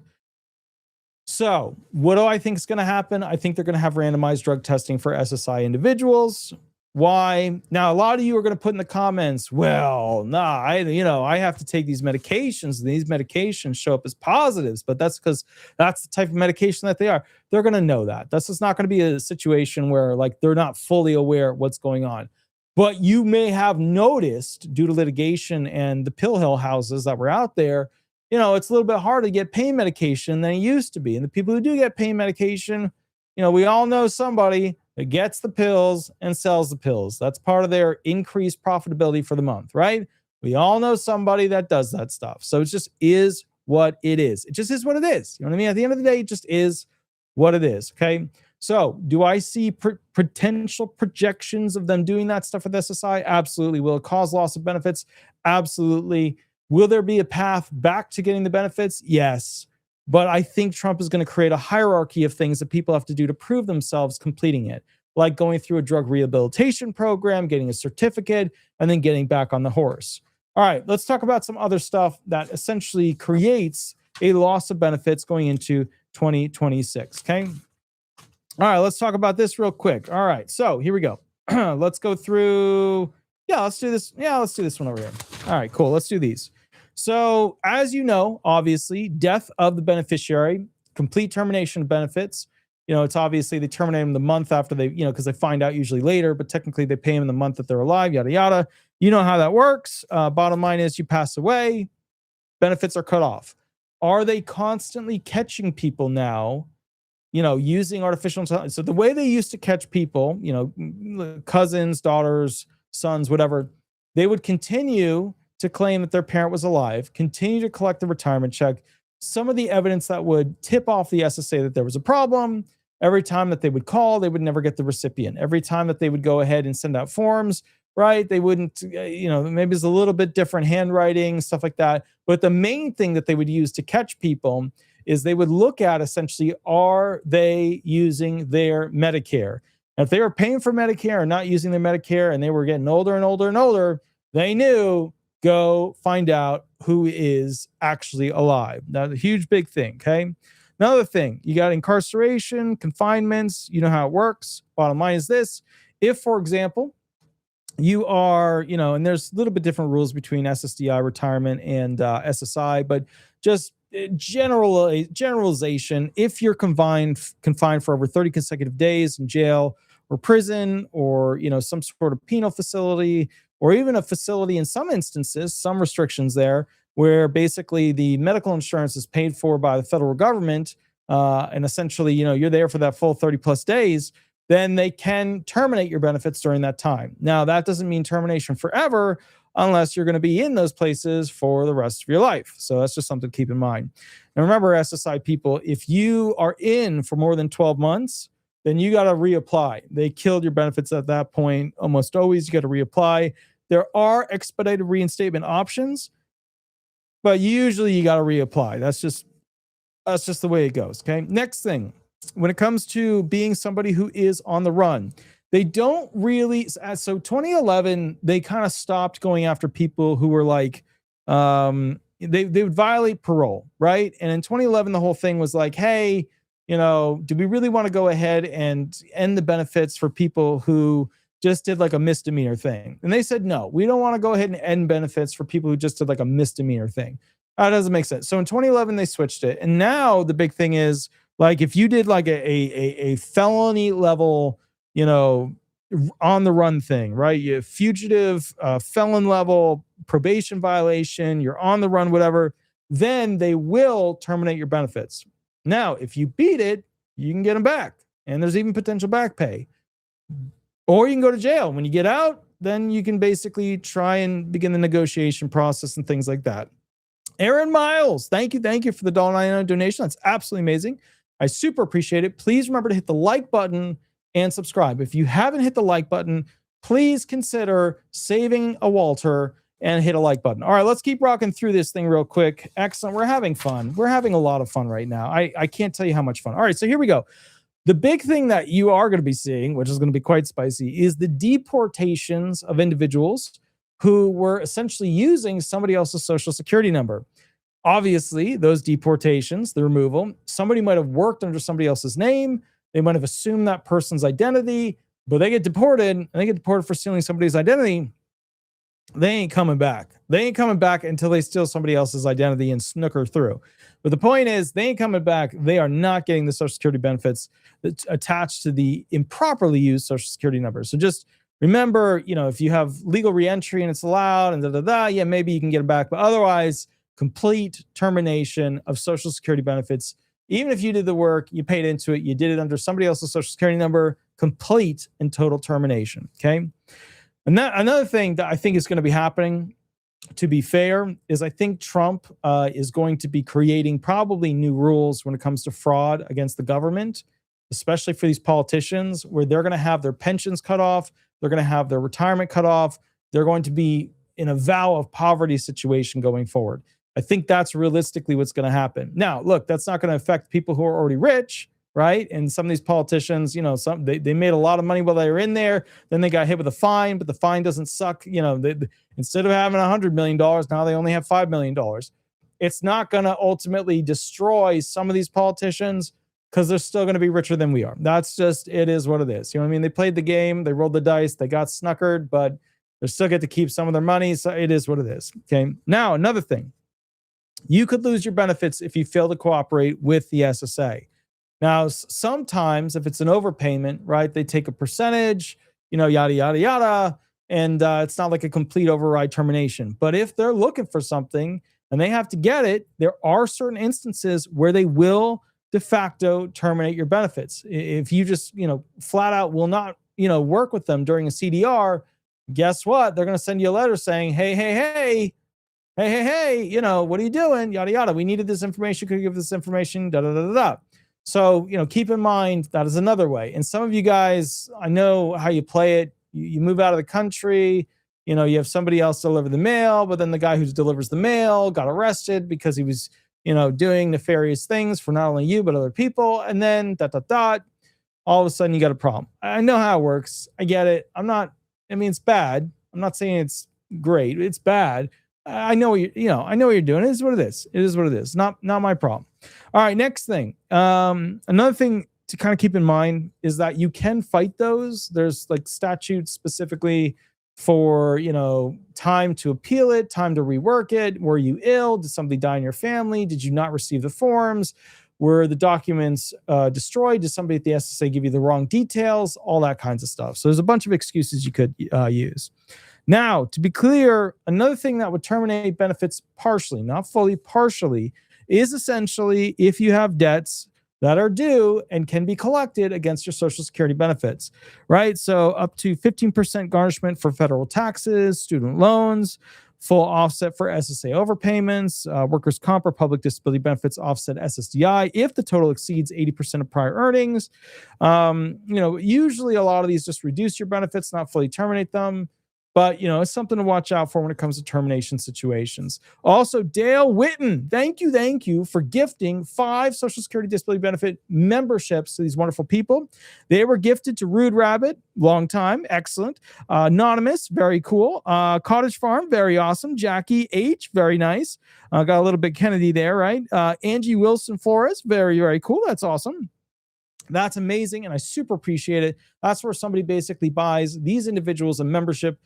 So what do I think is going to happen? I think they're going to have randomized drug testing for SSI individuals. Why? Now, a lot of you are going to put in the comments, well, nah, I have to take these medications, and these medications show up as positives, but that's because that's the type of medication that they are. They're going to know that. That's just not going to be a situation where like they're not fully aware of what's going on. But you may have noticed due to litigation and the pill hill houses that were out there, it's a little bit harder to get pain medication than it used to be. And the people who do get pain medication, we all know somebody that gets the pills and sells the pills. That's part of their increased profitability for the month, right? We all know somebody that does that stuff. So it just is what it is. It just is what it is. You know what I mean? At the end of the day, it just is what it is, okay? So do I see potential projections of them doing that stuff with SSI? Absolutely. Will it cause loss of benefits? Absolutely. Will there be a path back to getting the benefits? Yes. But I think Trump is going to create a hierarchy of things that people have to do to prove themselves completing it. like going through a drug rehabilitation program, getting a certificate, and then getting back on the horse. All right, let's talk about some other stuff that essentially creates a loss of benefits going into 2026. Okay. All right, let's talk about this real quick. All right, so here we go. Let's go through. Yeah, let's do this. Yeah, let's do this one over here. All right, cool. Let's do these. So, as you know, obviously, death of the beneficiary, complete termination of benefits. It's obviously they terminate them the month after they, because they find out usually later, but technically they pay them the month that they're alive, yada, yada. You know how that works. Bottom line is you pass away, benefits are cut off. Are they constantly catching people now? Using artificial intelligence. So the way they used to catch people, cousins, daughters, sons, whatever, they would continue to claim that their parent was alive, continue to collect the retirement check. Some of the evidence that would tip off the SSA that there was a problem, every time that they would call, they would never get the recipient. Every time that they would go ahead and send out forms, right? They wouldn't, maybe it's a little bit different handwriting, stuff like that. But the main thing that they would use to catch people is they would look at essentially, are they using their Medicare? And if they were paying for Medicare and not using their Medicare and they were getting older and older and older, they knew, go find out who is actually alive. That's a huge, big thing, okay? Another thing, you got incarceration, confinements, you know how it works. Bottom line is this. If, for example, you are, and there's a little bit different rules between SSDI retirement and SSI, but just generalization, if you're confined for over 30 consecutive days in jail or prison or some sort of penal facility or even a facility in some instances, some restrictions there where basically the medical insurance is paid for by the federal government, and essentially you're there for that full 30 plus days, then they can terminate your benefits during that time. Now that doesn't mean termination forever, unless you're going to be in those places for the rest of your life. So that's just something to keep in mind. And remember, SSI people, if you are in for more than 12 months, then you got to reapply. They killed your benefits at that point. Almost always you got to reapply. There are expedited reinstatement options, but usually you got to reapply. That's just the way it goes. Okay. Next thing, when it comes to being somebody who is on the run, they don't really. So 2011, they kind of stopped going after people who were like, they would violate parole, right? And in 2011, the whole thing was like, hey, do we really want to go ahead and end the benefits for people who just did like a misdemeanor thing? And they said, no, we don't want to go ahead and end benefits for people who just did like a misdemeanor thing. That doesn't make sense. So in 2011, they switched it. And now the big thing is like, if you did like a felony level, on the run thing, right? You fugitive, felon level, probation violation, you're on the run, whatever, then they will terminate your benefits. Now, if you beat it, you can get them back. And there's even potential back pay. Or you can go to jail. When you get out, then you can basically try and begin the negotiation process and things like that. Aaron Miles, thank you for the $1.99 donation. That's absolutely amazing. I super appreciate it. Please remember to hit the like button and subscribe. If you haven't hit the like button, please consider saving a Walter and hit a like button. All right, let's keep rocking through this thing real quick. Excellent. We're having fun. We're having a lot of fun right now. I can't tell you how much fun. All right, so here we go. The big thing that you are going to be seeing, which is going to be quite spicy, is the deportations of individuals who were essentially using somebody else's social security number. Obviously, those deportations, the removal, somebody might have worked under somebody else's name. They might have assumed that person's identity, but they get deported, and they get deported for stealing somebody's identity. They ain't coming back. They ain't coming back until they steal somebody else's identity and snooker through. But the point is, they ain't coming back. They are not getting the Social Security benefits that's attached to the improperly used Social Security number. So just remember, if you have legal reentry and it's allowed and yeah, maybe you can get them back. But otherwise, complete termination of Social Security benefits. Even if you did the work, you paid into it, you did it under somebody else's Social Security number, complete and total termination. Okay. And another thing that I think is going to be happening, to be fair, is I think Trump is going to be creating probably new rules when it comes to fraud against the government, especially for these politicians, where they're going to have their pensions cut off. They're going to have their retirement cut off. They're going to be in a vow of poverty situation going forward. I think that's realistically what's going to happen. Now, look, that's not going to affect people who are already rich. right? And some of these politicians, they made a lot of money while they were in there. Then they got hit with a fine, but the fine doesn't suck. Instead of having $100 million, now they only have $5 million. It's not going to ultimately destroy some of these politicians because they're still going to be richer than we are. That's just, it is what it is. You know what I mean? They played the game, they rolled the dice, they got snookered, but they still get to keep some of their money. So it is what it is. Okay. Now, another thing, you could lose your benefits if you fail to cooperate with the SSA. Now, sometimes if it's an overpayment, right, they take a percentage, yada, yada, yada. And it's not like a complete override termination. But if they're looking for something and they have to get it, there are certain instances where they will de facto terminate your benefits. If you just, flat out will not, work with them during a CDR, guess what? They're going to send you a letter saying, hey, what are you doing? Yada, yada. We needed this information. Could you give this information? Da, da, da, da, da. So, keep in mind that is another way. And some of you guys, I know how you play it. You move out of the country, you have somebody else deliver the mail, but then the guy who delivers the mail got arrested because he was, doing nefarious things for not only you, but other people. And then all of a sudden you got a problem. I know how it works. I get it. It's bad. I'm not saying it's great. It's bad. I know what I know what you're doing. It is what it is. It is what it is. Not my problem. All right. Next thing. Another thing to kind of keep in mind is that you can fight those. There's like statutes specifically for, time to appeal it, time to rework it. Were you ill? Did somebody die in your family? Did you not receive the forms? Were the documents destroyed? Did somebody at the SSA give you the wrong details? All that kinds of stuff. So there's a bunch of excuses you could use. Now, to be clear, another thing that would terminate benefits partially, not fully, partially, is essentially if you have debts that are due and can be collected against your Social Security benefits, right? So up to 15% garnishment for federal taxes, student loans, full offset for SSA overpayments, workers' comp or public disability benefits offset SSDI if the total exceeds 80% of prior earnings. Usually a lot of these just reduce your benefits, not fully terminate them. But, it's something to watch out for when it comes to termination situations. Also, Dale Witten, thank you for gifting 5 Social Security disability benefit memberships to these wonderful people. They were gifted to Rude Rabbit, long time, excellent. Anonymous, very cool. Cottage Farm, very awesome. Jackie H, very nice. Got a little bit Kennedy there, right? Angie Wilson Flores, very, very cool. That's awesome. That's amazing, and I super appreciate it. That's where somebody basically buys these individuals a membership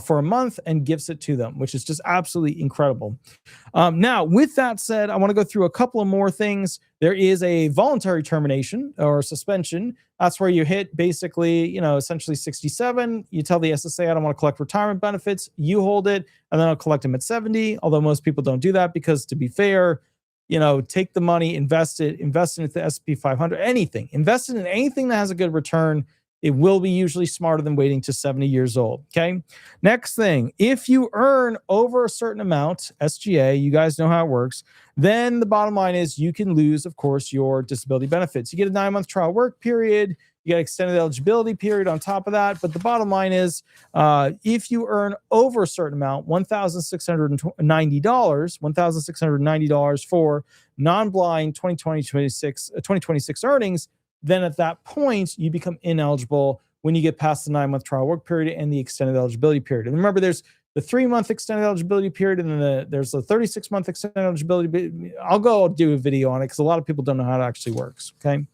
for a month and gives it to them, which is just absolutely incredible. Now, with that said, I want to go through a couple of more things. There is a voluntary termination or suspension. That's where you hit basically, essentially 67. You tell the SSA, I don't want to collect retirement benefits. You hold it, and then I'll collect them at 70. Although most people don't do that because, to be fair, take the money, invest it in the S&P 500, anything. Invest it in anything that has a good return. It will be usually smarter than waiting to 70 years old. Okay. Next thing, if you earn over a certain amount, SGA, you guys know how it works, then the bottom line is you can lose, of course, your disability benefits. You get a 9-month trial work period. You get extended eligibility period on top of that. But the bottom line is if you earn over a certain amount, $1,690 for non-blind 2026 earnings, then at that point, you become ineligible when you get past the 9-month trial work period and the extended eligibility period. And remember, there's the 3-month extended eligibility period, and then there's the 36-month extended eligibility. I'll do a video on it because a lot of people don't know how it actually works, okay?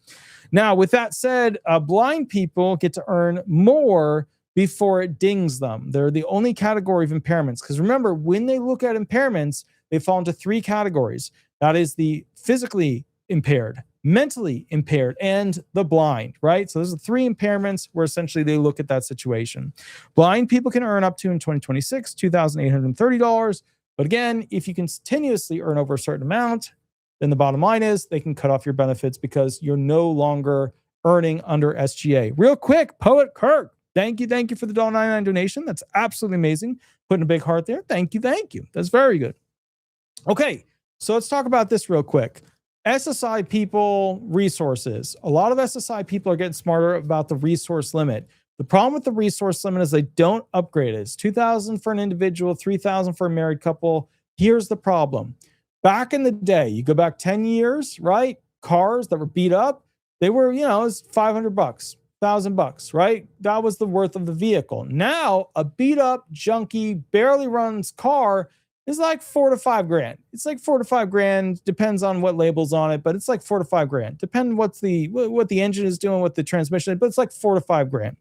Now, with that said, blind people get to earn more before it dings them. They're the only category of impairments. Because remember, when they look at impairments, they fall into 3 categories. That is the physically impaired, mentally impaired, and the blind, right? So those are 3 impairments where essentially they look at that situation. Blind people can earn up to, in 2026, $2,830. But again, if you continuously earn over a certain amount, then the bottom line is they can cut off your benefits because you're no longer earning under SGA. Real quick, Poet Kirk, thank you for the $1.99 donation. That's absolutely amazing. Putting a big heart there. Thank you. That's very good. Okay, so let's talk about this real quick. SSI people, resources. A lot of SSI people are getting smarter about the resource limit. The problem with the resource limit is they don't upgrade it. It's $2,000 for an individual, $3,000 for a married couple. Here's the problem. Back in the day, you go back 10 years, right? Cars that were beat up, They were, you know, it's $500, $1,000, right? That was the worth of the vehicle. Now, a beat up, junky, barely runs car is like 4 to 5 grand. It's like 4 to 5 grand. Depends on what label's on it, but it's like 4 to 5 grand. Depending what the engine is doing, what the transmission is, but it's like 4 to 5 grand.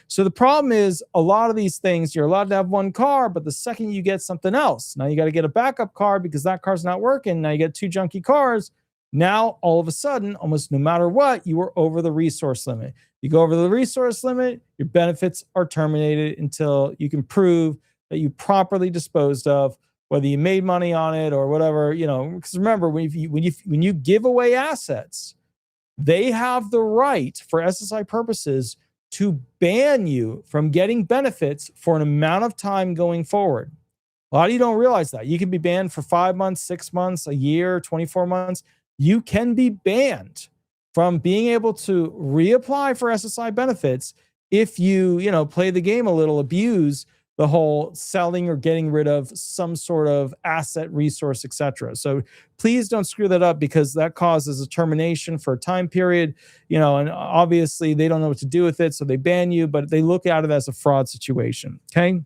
So the problem is a lot of these things, you're allowed to have one car, but the second you get something else, now you got to get a backup car because that car's not working. Now you get 2 junky cars. Now, all of a sudden, almost no matter what, you are over the resource limit. You go over the resource limit, your benefits are terminated until you can prove that you properly disposed of, whether you made money on it or whatever, you know, because remember, when you give away assets, they have the right for SSI purposes to ban you from getting benefits for an amount of time going forward. A lot of you don't realize that. You can be banned for 5 months, 6 months, a year, 24 months. You can be banned from being able to reapply for SSI benefits if you, you know, play the game a little, abuse the whole selling or getting rid of some sort of asset, resource, etc. So please don't screw that up, because that causes a termination for a time period, you know, and obviously they don't know what to do with it, so they ban you, but they look at it as a fraud situation, okay?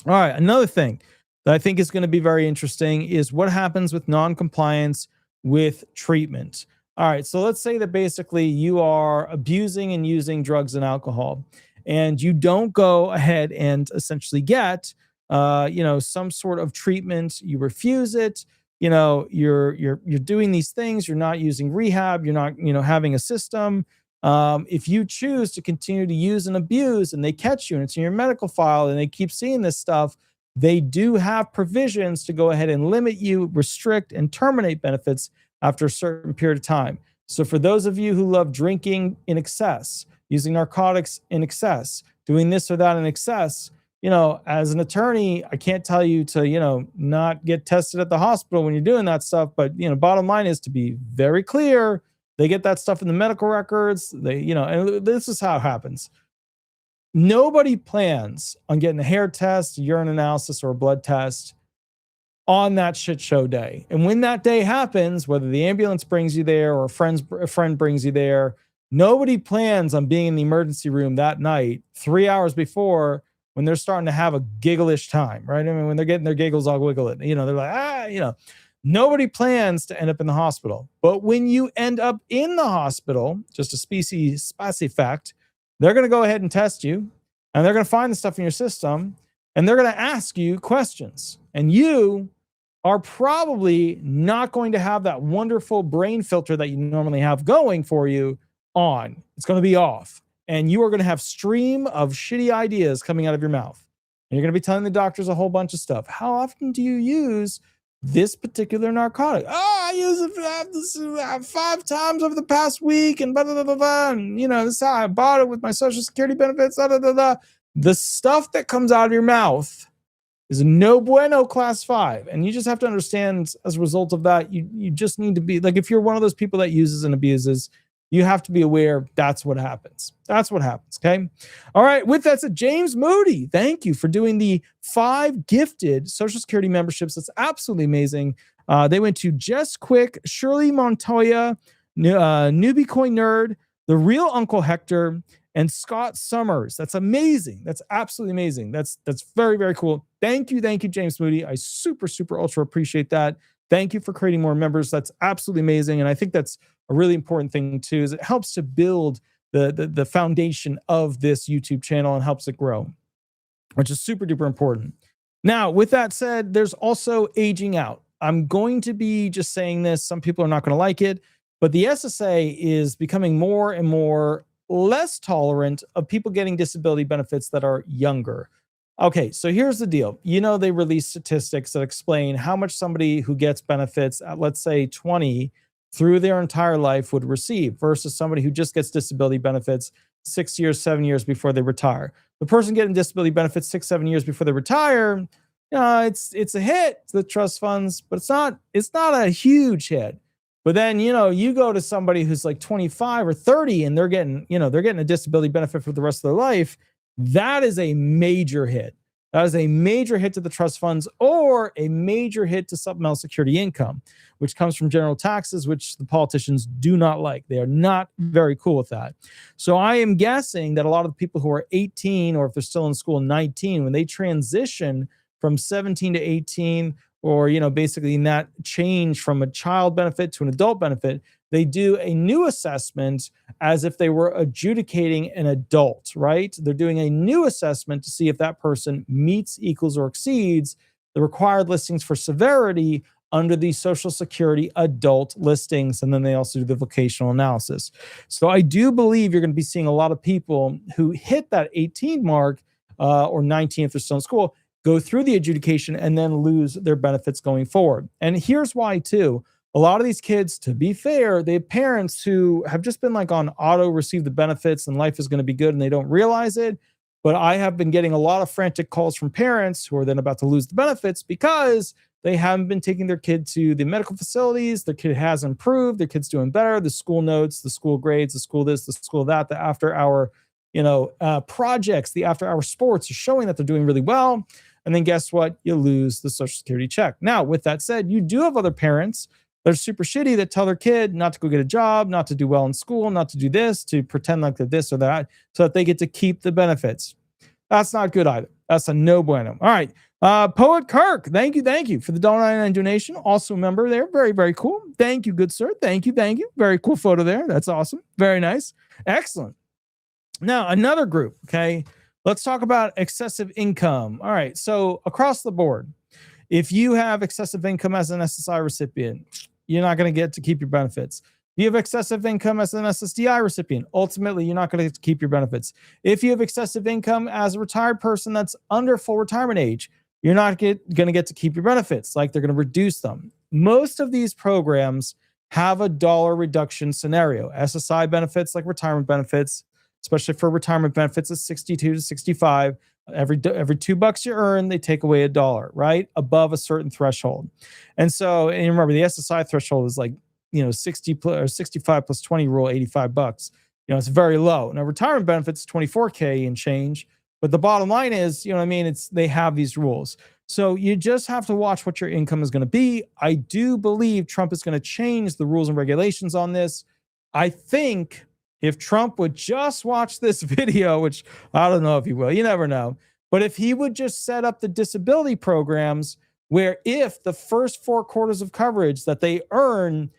All right, another thing that I think is going to be very interesting is what happens with non-compliance with treatment. All right, so let's say that basically you are abusing and using drugs and alcohol, and you don't go ahead and essentially get, you know, some sort of treatment. You refuse it. You know, you're doing these things. You're not using rehab. You're not, you know, having a system. If you choose to continue to use and abuse, and they catch you, and it's in your medical file, and they keep seeing this stuff, they do have provisions to go ahead and limit you, restrict, and terminate benefits after a certain period of time. So for those of you who love drinking in excess, using narcotics in excess, doing this or that in excess, you know, as an attorney, I can't tell you to, you know, not get tested at the hospital when you're doing that stuff. But, you know, bottom line is to be very clear. They get that stuff in the medical records. They, you know, and this is how it happens. Nobody plans on getting a hair test, a urine analysis, or a blood test on that shit show day. And when that day happens, whether the ambulance brings you there or a friend brings you there, nobody plans on being in the emergency room that night, 3 hours before, when they're starting to have a gigglish time, right? I mean, when they're getting their giggles all wiggling, you know, they're like, you know, nobody plans to end up in the hospital. But when you end up in the hospital, just a species fact, they're going to go ahead and test you, and they're going to find the stuff in your system, and they're going to ask you questions. And you are probably not going to have that wonderful brain filter that you normally have going for you on. It's going to be off. And you are going to have stream of shitty ideas coming out of your mouth. And you're going to be telling the doctors a whole bunch of stuff. How often do you use this particular narcotic? Oh, I use it 5 times over the past week, and blah, blah, blah, blah, blah. And, you know, this is how I bought it with my Social Security benefits, blah, blah, blah, blah. The stuff that comes out of your mouth is a no bueno class 5. And you just have to understand, as a result of that, you just need to be, like, if you're one of those people that uses and abuses, you have to be aware that's what happens. That's what happens, okay? All right, with that said, James Moody, thank you for doing the 5 gifted Social Security memberships. That's absolutely amazing. They went to Jess Quick, Shirley Montoya, Newbie Coin Nerd, The Real Uncle Hector, and Scott Summers. That's amazing. That's absolutely amazing. That's very, very cool. Thank you, James Moody. I super, super ultra appreciate that. Thank you for creating more members. That's absolutely amazing. And I think that's a really important thing too, is it helps to build the foundation of this YouTube channel and helps it grow, which is super duper important. Now, with that said, there's also aging out. I'm going to be just saying this. Some people are not going to like it, but the SSA is becoming more and more less tolerant of people getting disability benefits that are younger. Okay, so here's the deal. You know, they release statistics that explain how much somebody who gets benefits at, let's say, 20 through their entire life would receive versus somebody who just gets disability benefits 6 years, 7 years before they retire. The person getting disability benefits 6, 7 years before they retire, you know, it's a hit to the trust funds, but it's not a huge hit. But then, you know, you go to somebody who's like 25 or 30 and they're getting a disability benefit for the rest of their life. That is a major hit. That is a major hit to the trust funds or a major hit to supplemental security income, which comes from general taxes, which the politicians do not like. They are not very cool with that. So I am guessing that a lot of the people who are 18, or if they're still in school, 19, when they transition from 17 to 18, or, basically in that change from a child benefit to an adult benefit, they do a new assessment as if they were adjudicating an adult, right? They're doing a new assessment to see if that person meets, equals, or exceeds the required listings for severity under the Social Security adult listings. And then they also do the vocational analysis. So I do believe you're going to be seeing a lot of people who hit that 18 mark, or 19 if they're still in school, go through the adjudication and then lose their benefits going forward. And here's why too. A lot of these kids, to be fair, they have parents who have just been like on auto receive the benefits and life is going to be good and they don't realize it. But I have been getting a lot of frantic calls from parents who are then about to lose the benefits because they haven't been taking their kid to the medical facilities. Their kid has improved. Their kid's doing better. The school notes, the school grades, the school this, the school that, the after hour, projects, the after hour sports are showing that they're doing really well. And then guess what? You lose the Social Security check. Now, with that said, you do have other parents that are super shitty that tell their kid not to go get a job, not to do well in school, not to do this, to pretend like they're this or that, so that they get to keep the benefits. That's not good either. That's a no bueno. All right. Poet Kirk, thank you for the $1.99 donation. Also a member there. Very, very cool. Thank you, good sir. Thank you. Very cool photo there. That's awesome. Very nice. Excellent. Now, another group, okay? Let's talk about excessive income. All right. So across the board, if you have excessive income as an SSI recipient, you're not going to get to keep your benefits. If you have excessive income as an SSDI recipient, ultimately, you're not going to keep your benefits. If you have excessive income as a retired person that's under full retirement age, you're not going to get to keep your benefits. Like, they're going to reduce them. Most of these programs have a dollar reduction scenario. SSI benefits, like retirement benefits, especially for retirement benefits, is 62 to 65. Every $2 you earn, they take away $1, right? Above a certain threshold. And remember, the SSI threshold is like, 60 plus, or 65 plus 20 rule, $85. It's very low. Now, retirement benefits, $24K and change. But the bottom line is, they have these rules. So you just have to watch what your income is going to be. I do believe Trump is going to change the rules and regulations on this. I think if Trump would just watch this video, which I don't know if he will, you never know, but if he would just set up the disability programs where if the first 4 quarters of coverage that they earn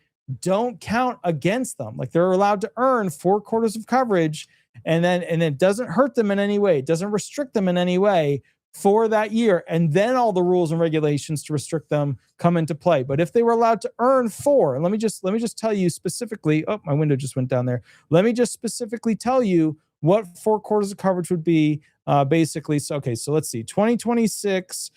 don't count against them, like they're allowed to earn 4 quarters of coverage, and it doesn't hurt them in any way, it doesn't restrict them in any way for that year, and then all the rules and regulations to restrict them come into play. But if they were allowed to earn 4, and let me just tell you specifically, oh, my window just went down there. Let me just specifically tell you what 4 quarters of coverage would be, basically. So let's see, 2026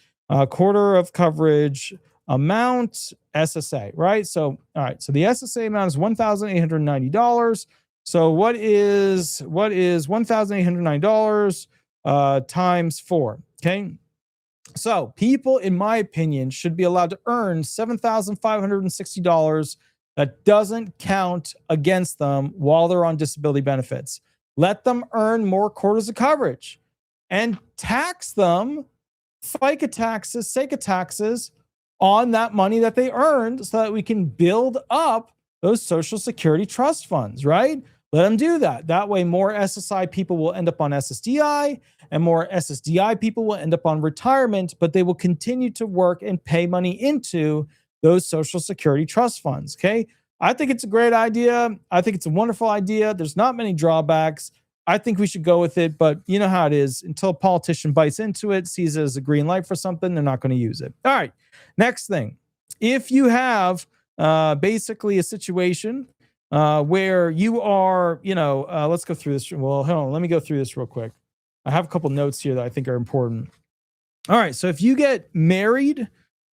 quarter of coverage amount, SSA, right? So, all right, so the SSA amount is $1,890. So what is $1,809 times 4? Okay. So people, in my opinion, should be allowed to earn $7,560 that doesn't count against them while they're on disability benefits. Let them earn more quarters of coverage and tax them, FICA taxes, SECA taxes on that money that they earned so that we can build up those Social Security trust funds, right? Let them do that. That way, more SSI people will end up on SSDI, and more SSDI people will end up on retirement, but they will continue to work and pay money into those Social Security trust funds, okay? I think it's a great idea. I think it's a wonderful idea. There's not many drawbacks. I think we should go with it, but you know how it is. Until a politician bites into it, sees it as a green light for something, they're not going to use it. All right, next thing. If you have basically a situation where you are, let's go through this. Well, hold on. Let me go through this real quick. I have a couple notes here that I think are important. All right. So if you get married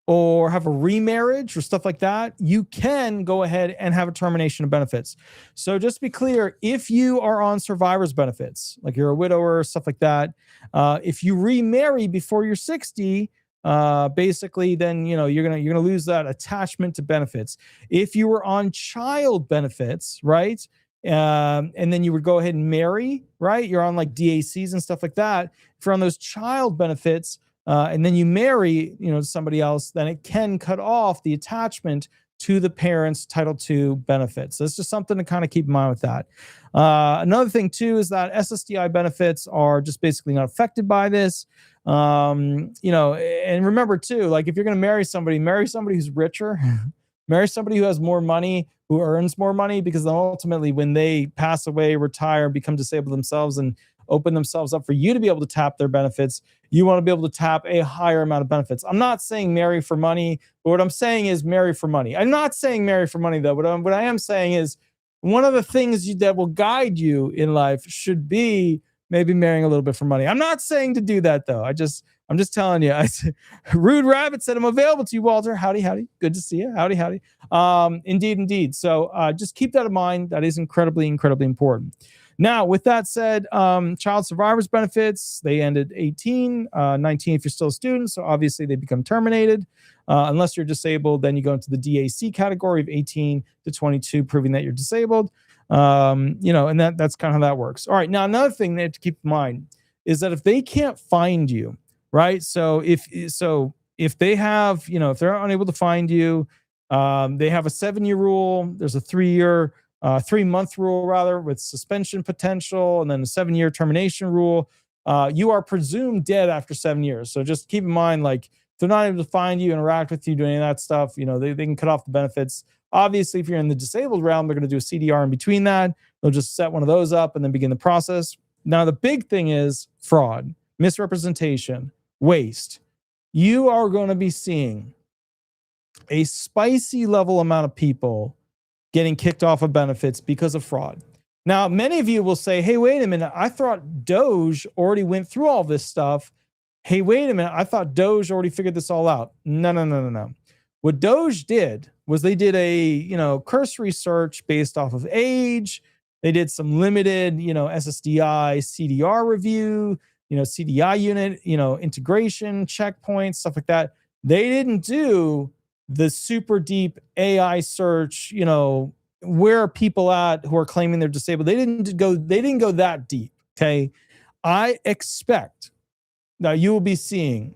or have a remarriage or stuff like that, you can go ahead and have a termination of benefits. So just to be clear, if you are on survivor's benefits, like you're a widower, stuff like that, if you remarry before you're 60, basically, then you're gonna lose that attachment to benefits. If you were on child benefits, right, and then you would go ahead and marry, right, you're on like DACs and stuff like that. If you're on those child benefits, and then you marry, somebody else, then it can cut off the attachment to the parents' Title II benefits. So it's just something to kind of keep in mind with that. Another thing too is that SSDI benefits are just basically not affected by this. And remember too, like if you're going to marry somebody who's richer, marry somebody who has more money, who earns more money, because then ultimately when they pass away, retire, become disabled themselves, and open themselves up for you to be able to tap their benefits, you want to be able to tap a higher amount of benefits. I'm not saying marry for money, but what I'm saying is marry for money. I'm not saying marry for money though. What I am saying is one of the things that will guide you in life should be maybe marrying a little bit for money. I'm not saying to do that though. I'm just telling you. Rude Rabbit said, I'm available to you, Walter. Howdy, howdy. Good to see you. Howdy, howdy. Indeed. So just keep that in mind. That is incredibly, incredibly important. Now, with that said, child survivors benefits, they end at 18, 19 if you're still a student. So obviously they become terminated. Unless you're disabled, then you go into the DAC category of 18 to 22, proving that you're disabled. And that's kind of how that works. All right. Now, another thing they have to keep in mind is that if they can't find you, right? So if they have, if they're unable to find you, they have a 7-year rule. There's a 3-month rule rather, with suspension potential, and then a 7-year termination rule. You are presumed dead after 7 years. So just keep in mind, like, if they're not able to find you, interact with you, do any of that stuff, they can cut off the benefits. Obviously, if you're in the disabled realm, they're going to do a CDR in between that. They'll just set one of those up and then begin the process. Now, the big thing is fraud, misrepresentation, waste. You are going to be seeing a spicy level amount of people getting kicked off of benefits because of fraud. Now, many of you will say, hey, wait a minute, I thought Doge already went through all this stuff. Hey, wait a minute, I thought Doge already figured this all out. No. What Doge did was they did a, cursory search based off of age. They did some limited, SSDI, CDR review, CDI unit, integration, checkpoints, stuff like that. They didn't do the super deep AI search, where are people at who are claiming they're disabled. They didn't go that deep. Okay. I expect that you will be seeing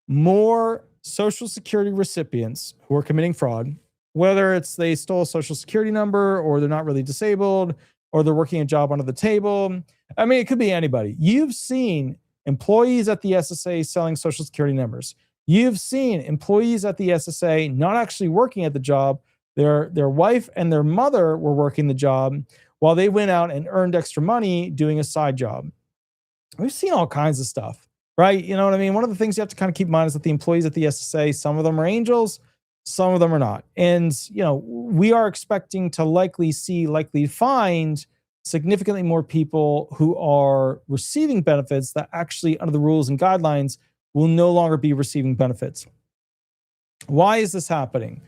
more Social Security recipients who are committing fraud, whether it's they stole a Social Security number, or they're not really disabled, or they're working a job under the table. I mean, it could be anybody. You've seen employees at the SSA selling Social Security numbers. You've seen employees at the SSA not actually working at the job. Their wife and their mother were working the job while they went out and earned extra money doing a side job. We've seen all kinds of stuff, right? You know what I mean? One of the things you have to kind of keep in mind is that the employees at the SSA, some of them are angels, some of them are not. And, we are expecting to likely find significantly more people who are receiving benefits that actually, under the rules and guidelines, will no longer be receiving benefits. Why is this happening?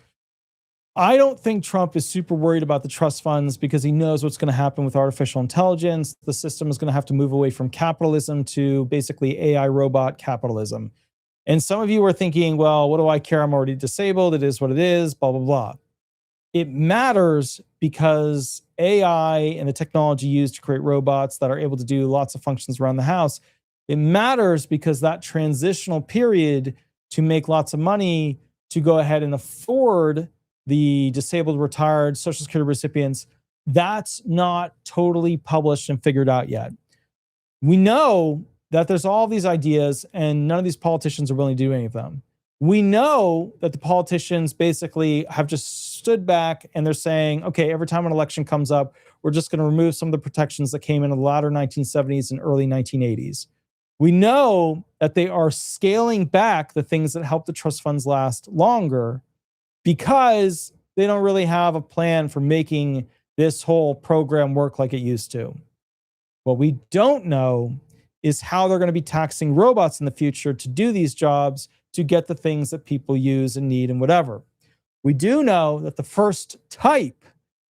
I don't think Trump is super worried about the trust funds because he knows what's going to happen with artificial intelligence. The system is going to have to move away from capitalism to basically AI robot capitalism. And some of you are thinking, well, what do I care? I'm already disabled. It is what it is, blah, blah, blah. It matters because AI and the technology used to create robots that are able to do lots of functions around the house, it matters because that transitional period to make lots of money to go ahead and afford the disabled, retired Social Security recipients, that's not totally published and figured out yet. We know that there's all these ideas and none of these politicians are willing to do any of them. We know that the politicians basically have just stood back and they're saying, okay, every time an election comes up, we're just going to remove some of the protections that came in the latter 1970s and early 1980s. We know that they are scaling back the things that help the trust funds last longer because they don't really have a plan for making this whole program work like it used to. What we don't know is how they're going to be taxing robots in the future to do these jobs, to get the things that people use and need and whatever. We do know that the first type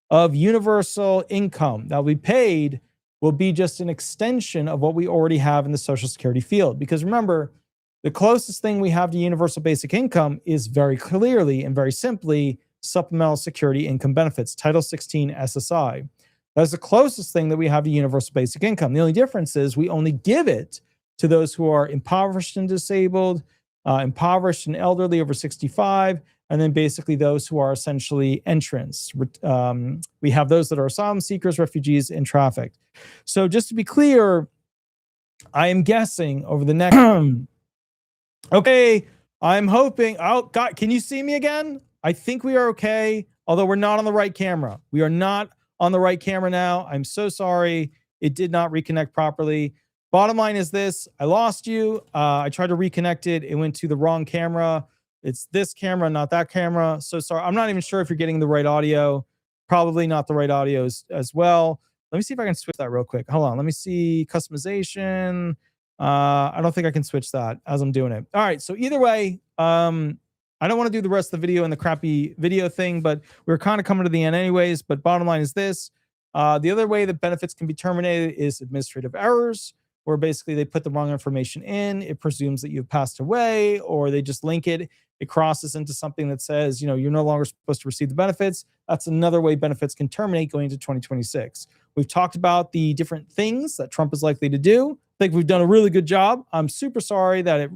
of universal income that will be paid will be just an extension of what we already have in the Social Security field. Because remember, the closest thing we have to universal basic income is very clearly and very simply supplemental security income benefits, Title 16 SSI. That's the closest thing that we have to universal basic income. The only difference is we only give it to those who are impoverished and disabled, impoverished and elderly over 65, and then basically those who are essentially entrants. We have those that are asylum seekers, refugees, and trafficked. So just to be clear, I am guessing over the next... Okay, I'm hoping... Oh, God, can you see me again? I think we are okay, although we're not on the right camera. We are not on the right camera now. I'm so sorry. It did not reconnect properly. Bottom line is this. I lost you. I tried to reconnect it. It went to the wrong camera. It's this camera, not that camera. So sorry. I'm not even sure if you're getting the right audio. Probably not the right audio as well. Let me see if I can switch that real quick. Hold on. Let me see customization. I don't think I can switch that as I'm doing it. All right. So either way, I don't want to do the rest of the video in the crappy video thing, but we're kind of coming to the end anyways. But bottom line is this. The other way that benefits can be terminated is administrative errors, where basically they put the wrong information in. It presumes that you've passed away, or they just link it. It crosses into something that says, you're no longer supposed to receive the benefits. That's another way benefits can terminate going into 2026. We've talked about the different things that Trump is likely to do. I think we've done a really good job. I'm super sorry that it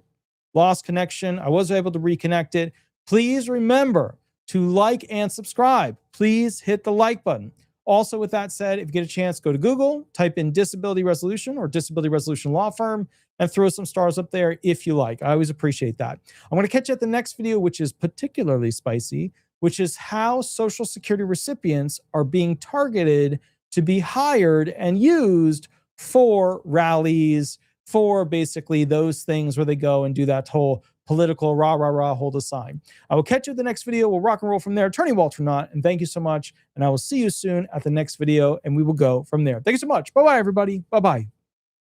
lost connection. I was able to reconnect it. Please remember to like and subscribe. Please hit the like button. Also, with that said, if you get a chance, go to Google, type in disability resolution or disability resolution law firm, and throw some stars up there if you like. I always appreciate that. I'm going to catch you at the next video, which is particularly spicy, which is how Social Security recipients are being targeted to be hired and used for rallies, for basically those things where they go and do that whole political rah, rah, rah, hold a sign. I will catch you at the next video. We'll rock and roll from there. Attorney Walter Hnot, and thank you so much. And I will see you soon at the next video, and we will go from there. Thank you so much. Bye-bye, everybody. Bye-bye.